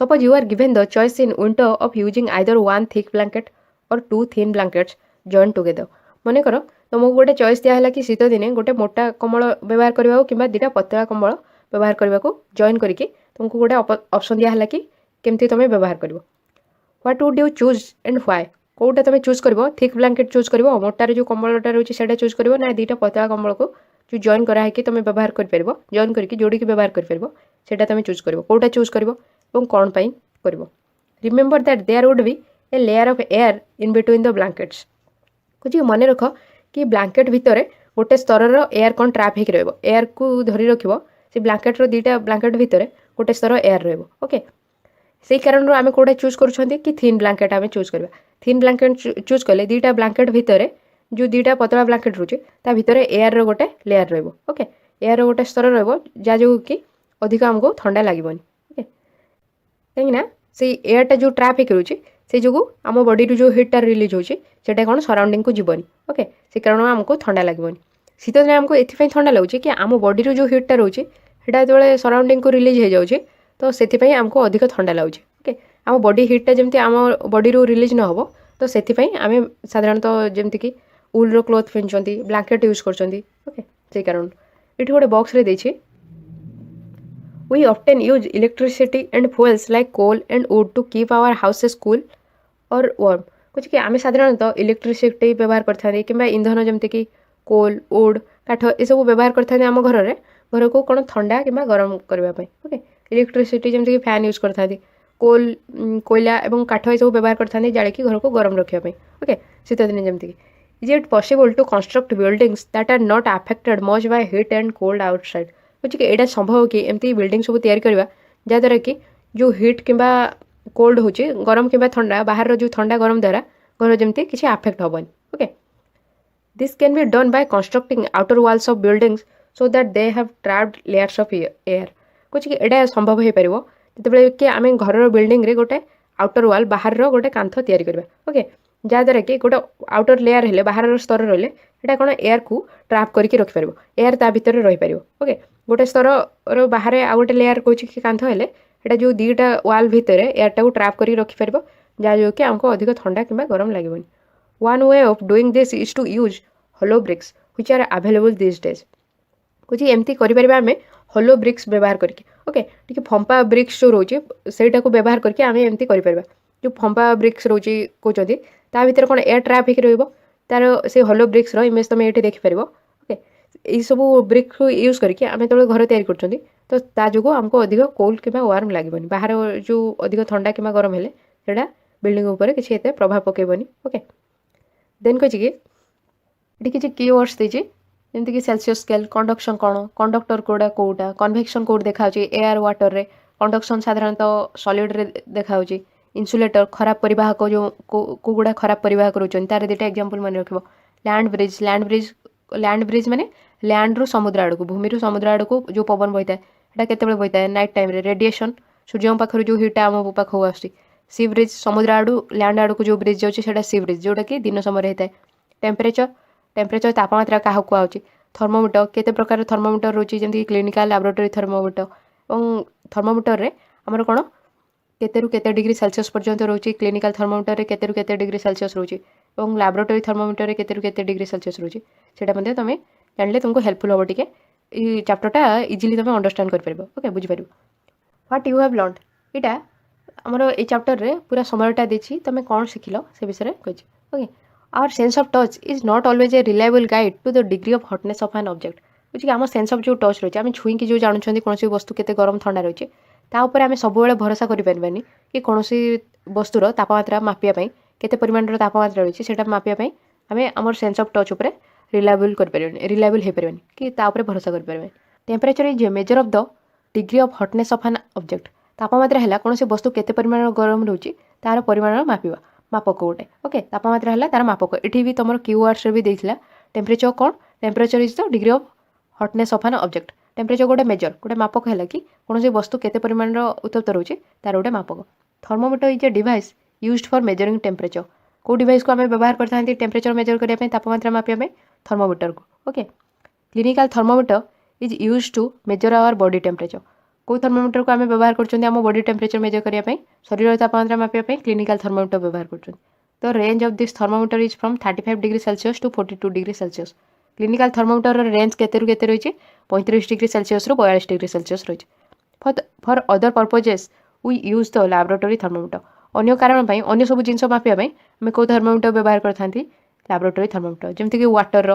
Suppose you are given the choice in winter of using either one thick blanket or two thin blankets joined together. मन कर तुमको गोटे चॉइस दिया कि शीत दिने गोटे मोटा कम्बल व्यवहार करने कि दुटा पतला कम्बल व्यवहार करने को जॉइन करके तुमको गोटे ऑप्शन दिया कि केमती तुम व्यवहार कर what would you choose and why कौटा तुम चूज कर थिक ब्लैंकेट चूज कर मोटार जो कम्बलटा रोचे से चूज कर ना दुटा पतला कम्बल को जो जॉइन कराई तुम व्यवहार कर जॉइन करके जोड़ी व्यवहार कर तुम चूज कर कौटा चूज कर कौन पाई कर remember that there would be a layer of air in between the blankets कुछ मन रख कि ब्लैंकेट भितर गोटे स्तर एयर कौन ट्रैप हो एयर को धरी रख से ब्लैंकेट दुटा ब्लैंकेट भितर गोटे स्तर एयर रोके से कारण आम कौटा चूज कर थिन ब्लैंकेट आम चूज करवा थिन ब्लैंकेट चूज कले दुटा ब्लैंकेट भितर जो दुटा पतला ब्लैंकेट रोचे ता भितर एयर गोटे लेयर रोके एयर गोटे स्तर रहा जो कि अधिक आमको ठंडा लगभग ओके कहीं से एयरटा जो ट्राप हो से जो आम बॉडी जो हिटटा रिलीज होटा कौन सराउंडिंग को जीवन ओके से कारण आमको ठंडा लगभग शीत दिन आमको ये ठंडा लगे कि आम बॉडी जो हिटटा रोचे जो सराउंडिंग को रिलीज हो जाए तो से आमको अधिक ठंडा लगे ओके आम बॉडी हिटटा जमी आम बॉडी रिलीज न हो तो से आम साधारणतः जमीक उल क्लोथ पिंधुंट ब्लांकेट यूज कर ओके से कारण ये गोटे बॉक्स रे देछि We often use electricity and fuels like coal and wood to keep our houses cool or warm. कुछ कि आम साधारणतः इलेक्ट्रिसिटी व्यवहार करते कि इंधन जमती कि कोल वुड काठ ये सब व्यवहार करते आम घर घर को कौन ठंडा कि गरम करने ओके इलेक्ट्रिसिटी जमती फैन यूज करते कोल कोयला और काठ ये सब व्यवहार करते जाड़िकी घर को गरम रखापी ओके शीत दिन जमती is it possible to construct buildings that are not affected much by heat and cold outside कुछ कि यहाँ संभव कि एमती बिल्डिंग सब तैयारी करवा जहाँद्वारा कि जो हिट कि कोल्ड हो गरम कि ठंडा बाहर जो ठंडा गरम द्वारा घर जमी किसी आफेक्ट हेनी okay this can be done by constructing outer walls of buildings so that they have trapped layers of air कुछ कि यहाँ संभव हो पार जो कि आम घर बिल्डिंग रे गोटे आउटर वाल बाहर गोटे कांथ तैयारी करवा ओके जहाँद्वारा कि गोटे आउटर लेयर हेले बाहर स्तर रही है कौन एयर को ट्रैप करके रखिपार एयर ता भीतर रहीपर ओके गोटे स्तर बाहर आउ गोटे लेयर कौच कि कांथ हेले जो दीटा वाल भितर एयरटा को ट्रैप करके रखिपार जहाँ जो कि आमको अधिक ठंडा कि गरम लगे one way of doing this is to use hollow bricks which are available this days कुछ एमती करें आम होलो ब्रिक्स व्यवहार करके ओके टी फंपा ब्रिक्स जो रोचे से व्यवहार करके आम एमती करें जो फंपा ब्रिक्स रोचे कहते ता भीतर कौन एयर ट्रैप हो तार से होलो ब्रिक्स इमेज तुम ये देखिपार ओके ये सब ब्रिक्स यूज करके आम जो घर तैयारी कर तो ता जो आमको अधिक कोल्ड कि वार्म लगे बाहर जो अधिक ठंडा कि गरम हेले सेटा बिल्डिंग उपर किसी एत प्रभाव पकेबनी ओके देन कही ये किसी कीवर्ड्स देती जमीक सेल्सियस स्केल कंडक्शन कौन कंडक्टर कोड़ा कौटा कन्वेक्शन कोड देखा एयर वाटर रे कंडक्शन साधारणतः सॉलिड रे देखा इन्सुलेटर खराब परिवाहक जो गुड़ा खराब परिवाहक रोचन तार दुटा एग्जांपल मन रखिबो लैंड ब्रिज माने लैंड रु समुद्र आड़ को भूमि रु समुद्र आड़ को जो पवन बही है केत बही है नाइट टाइम रे रेडिएशन सूर्य पाखर जो हिट आम पाखक आस सी ब्रिज समुद्र आड़ू लैंड आड़ को जो ब्रिज जाऊँगी सी ब्रिज जोटा कि दिन समय होता है टेम्परेचर तापमात्रा क्या कहुच्छी थर्मोमीटर केते प्रकार थर्मोमीटर रोचे जमी क्लिनिकल लैबोरेटरी थर्मोमीटर और थर्मोमीटर रे आमर कौन केतेरु केते डिग्री सेल्सियस पर्यंत रोचे क्लिनिकल थर्मोमीटर रे केतेरु केते डिग्री सेल्सियस रोचे और लैबोरेटरी थर्मोमीटर रे केतेरु केते डिग्री सेल्सियस रोचे सेटा मध्ये तमे जानले तुमको हेल्पफुल हो टिके ई चैप्टरटा इजीली तमे अंडरस्टैंड कर परबो ओके बुझि परबो व्हाट यू हैव लर्न इटा हमर ए चैप्टर रे पूरा समयटा देछि तमे कोन सिखिलो से विषय रे कहि okay our sense of touch is not always a reliable guide to the degree of hotness of an object बुझि आम सेंस ऑफ जो टच रही आम छुई की जो जानुछंदी कोनसी वस्तु केते गरम ठंडा रही ता ऊपर आम सब भरोसा करें कि कौन वस्तुर तापमात्रा मापिया केते परिमाण तापमात्रा रही है मापिया आम आम सेंस ऑफ टच उपर रिलायबल रिलायबल हो पारे कि भरोसा करें temperature is measure of the degree of hotness of an object तापमात्रा है कौन वस्तु केते परिमाण गरम रोचे तार परिमाण मापिवा मापक गोटे ओके तापमात्रा है तार मापक ये भी तुम कीवर्ड्स भी देता टेम्परेचर कौन temperature is the degree of hotness of an object temperature गोटे मेजर गोटे मापक है कि कौन वस्तु केते परिमाण उत्तप्त रोचे तार गोटे मापक thermometer is a device used for measuring temperature को डिवाइस को आम व्यवहार करते टेम्परेचर मेजर करने तापमात्रा मापिया थर्मोमीटर को okay clinical thermometer is used to measure our body temperature को थर्मोमीटर को आम व्यवहार कर बॉडी टेम्परेचर मेजर करने शरीर तापमात्रा मापिया क्लिनिकल थर्मोमीटर व्यवहार कर the range of this thermometer is from 35 degree Celsius to 42 degree Celsius clinical thermometer range केते रही 35 डिग्री सेल्सियस रु 42 डिग्री सेल्सियस रही for other purposes we use the laboratory thermometer अन्य कारण अन्य सब जिन मापिया आम कौ थर्मोमीटर व्यवहार करते लैबोरेटरी थर्मोमीटर जमीक वाटर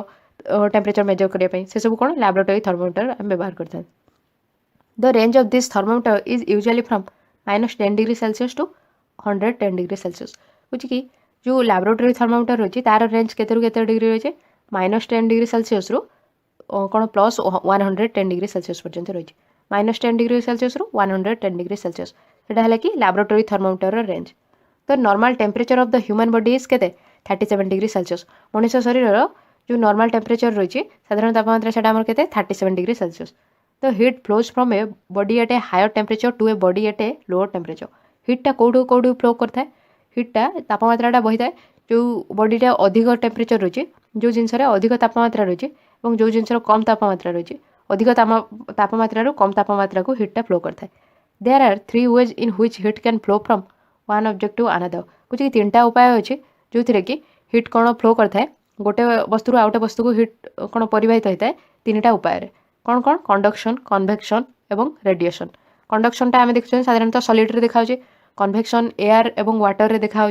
टेम्परेचर मेजर करने से सब कौन लैबोरेटरी थर्मोमीटर आम व्यवहार करते हैं the range of this thermometer is usually from -10 degree Celsius to 110 degree Celsius बुझी कि जो लैबोरेटरी थर्मोमीटर रही तार रेंज केते डिग्री रही है -10 डिग्री सेल्सियस रु कौन प्लस 110 डिग्री सेल्सियस पर्यंत रही -10 डिग्री सेल्सियस रु 110 डिग्री सेल्सियस सेटा है कि laboratory thermometer range the normal temperature of the human body is केते 37 डिग्री सेल्सियस मनुष्य शरीर जो नॉर्मल टेम्परेचर रही साधारण तापमात्रा से 37 डिग्री सेल्सियस तो heat flows from a body at a higher temperature to a body at a lower temperature हिटा कौटू फ्लो करता है हिटा तापमात्राटा बही थाए जो बॉडीटा अधिक टेम्परेचर रही जो जिनस अधिक तापमात्रा रही और जो जिनस कम तापमात्रा रही अधिक तापमात्रा कम तापमात्रा को हिटा फ्लो करता है there are 3 ways in which heat can flow from one object to another कुछ 3टा उपाय अच्छे जो थी कि हिट कौन फ्लो करता है गोटे वस्तु आउ गोटे वस्तु को हिट कौन परिवाहित होता है 3टा उपाय कौन कौन कंडक्शन कन्वेक्शन एवं रेडिएशन कंडक्शनटा आम देखुं साधारणतः सॉलिड रे देखा कन्वेक्शन एयर एवं वाटर रे देखा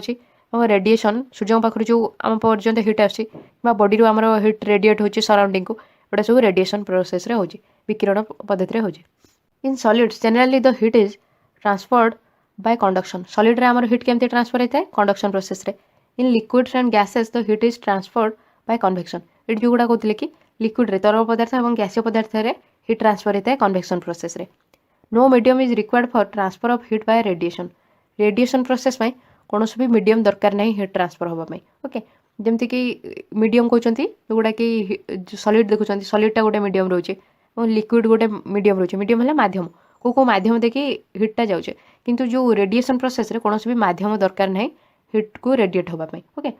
और रेडिएशन सूर्य पाखर जो आम पर्यंत हिट आसी बॉडी रू आम हिट रेडिएट होची सराउंडिंग को गोटे सब रेडिएशन प्रोसेस रे होची विकिरण पद्धति रे होची in solids generally the hit is transferred by conduction solid रे आम हिट केमती ट्रांसफर होता है कंडक्शन प्रोसेस रे in liquids and gases the hit is transferred by convection ये जो गुड़ा कहते कि लिक्विड रे तरल पदार्थ और गैसीय पदार्थ रे हिट ट्रांसफर होता है कन्वेक्शन प्रोसेस रे no medium is required for transfer of heat by radiation process में कौन भी मीडियम दरकार नहीं हिट ट्रांसफर होगापी ओके जमती कि मीडियम कहते जोड़ा कि सॉलिड देखुं सॉलिडटा गोटे मीडियम रोचे और लिक्विड गोटे मीडियम रोचे मीडियम है माध्यम को माध्यम देखिए हिटटा जाऊे किंतु जो रेडिएशन प्रोसेस रे कौन भी माध्यम दरकार नहीं हिट को रेडिएट होगापी ओके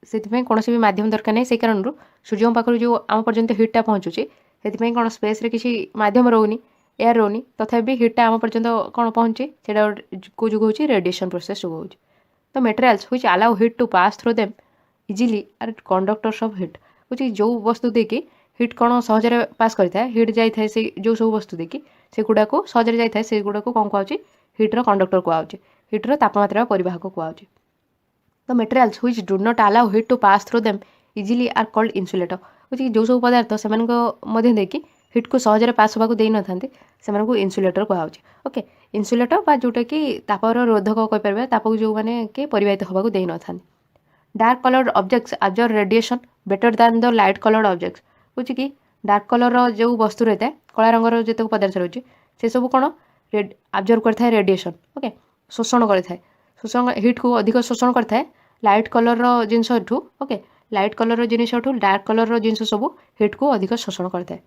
से कौन भी माध्यम दरकार नहीं से कारण सूर्य पाखर जो आम पर्यंत हिटटा पहुँचुची से कौन स्पेस रे किसी माध्यम रोनी एयर रोनी तथापि हिटटा आम पर्यंत कौन पहुँचे को जो हूँ रेडिएशन प्रोसेस जो हूँ तो materials which allow heat to pass through them easily are conductors of heat हूँ जो वस्तु देखिए हिट कौन सहजरे पास करता है हिट जाए से जो सब वस्तु देखिए से गुड़ा को सहजरे जाए से गुड़ा को कौन कहुच्छे हिट्र कंडक्टर कहुच्छे हिट्र तापमात्रा परिवाहक कहुच्छे तो materials which do not allow heat to pass through them easily are called insulator हूँ जो सब पदार्थ से देखिए हिट को सहजरे पास होगा दे न था इन्सुलेटर कहुच्छे ओके इन्सुलेटर बा जोटा कि तापर रोधक कहीपर ताप को जो मैंने कि परिवाहित होगा दे न था dark coloured objects absorb radiation better than the light coloured objects हूँ कि डार्क कलर जो वस्तु रहता है कला रंगर जितक पदार्थ रही से सब कौन एब्जॉर्ब करता है रेडिएशन ओके शोषण करता है शोषण हिट को अधिक शोषण करता है लाइट कलर जिनस ओके लाइट कलर जिनिस डार्क कलर जिनस सब हिट को अधिक शोषण करता है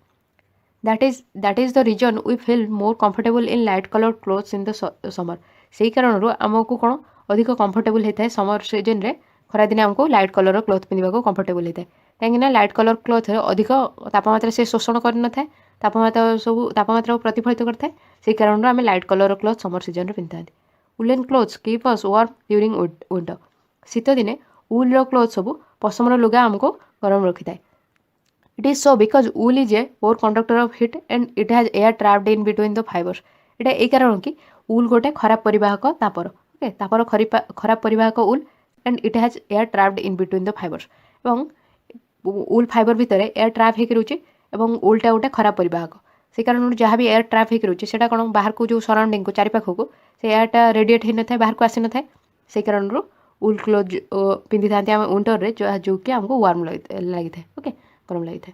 that is the reason we feel more comfortable in light colour clothes in the summer से कारण आमको कौन अधिक कंफर्टेबल होता है समर सीजन रे खरा दिन आमको लाइट कलर क्लोथ पिंधा कंफर्टेबल होता है कहीं लाइट कलर क्लोथ अधिक तापमात्रा से शोषण कर न था तापमात्रा प्रतिफलित करता है से कारण आम light colour cloth summer season में पिंधा woollen clothes keep us warm during winter शीत दिने वुल क्लोथ सब पशमर लुगा आमको गरम रखी था it is so because wool is a poor conductor of heat and it has air trapped in between the fibres इटा ए कारण कि वुल गोटे खराब परिवाहक तापर ओके तापर खराब परिवाहक wool and it has air trapped in between the fibres एवं वुल फाइबर भितर एयर ट्रैप होकर रोचे और वुलटा गोटे खराब परिवाहक से कारण जहाँ भी एयर ट्रैप होकर रोचे से कौन बाहर को जो सराउंडिंग को चारिपाख को से एयरटा रेडिएट होन था बाहर को आसी न था से कारण वुल क्लोथ पिंधि था विंटर रे जो कि आमको वार्म लगी था ओके गरम लगी था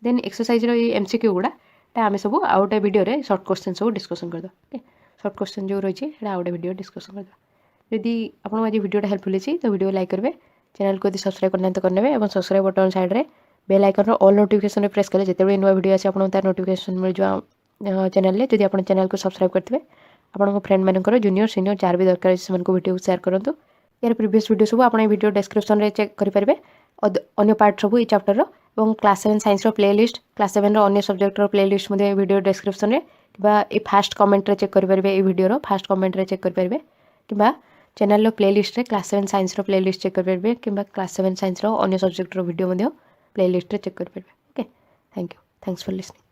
देन एक्सरसाइज एमसीक्यू गुड़ा आम सब आउ गोटे वीडियो सर्ट क्वेश्चन सब डिस्कसन करदे ओके सर्ट क्वेश्चन जो रही है आउ गोटे वीडियो डिस्कसन करदे जदि आपको आज वीडियोटा हेल्पफुल होती तो वीडियो लाइक करेंगे चैनल को यदि सब्सक्राइब करना तो करने और सब्सक्राइब बटन साइड रे bell icon all notification press कले जिते नुआ वीडियो आसे आपको तार नोटिफिकेशन मिल जाए चैनल जदि आप चैनल को सब्सक्राइब करते आपको फ्रेंड मानकर जूनियर सीनियर जार भी दरकार से वीडियो सेयार करूँ यार प्रीवियस वीडियो सब आप वीडियो डिस्क्रिप्शन में चेक करेंगे अन्य पार्ट सब ये चैप्टर और क्लास 7 साइंस प्लेलिस्ट क्लास 7 अन्य सब्जेक्टर प्लेलिस्ट वीडियो डिस्क्रिप्शन में कि फास्ट कमेंट चेक करेंगे ये वीडियो फास्ट कमेंट चेक करेंगे कि channel playlist class 7 science playlist check करेंगे कि क्लास 7 साइंस अन्य सब्जेक्टर वीडियो प्लेलिस्ट चेक करेंगे okay thank you thanks for listening.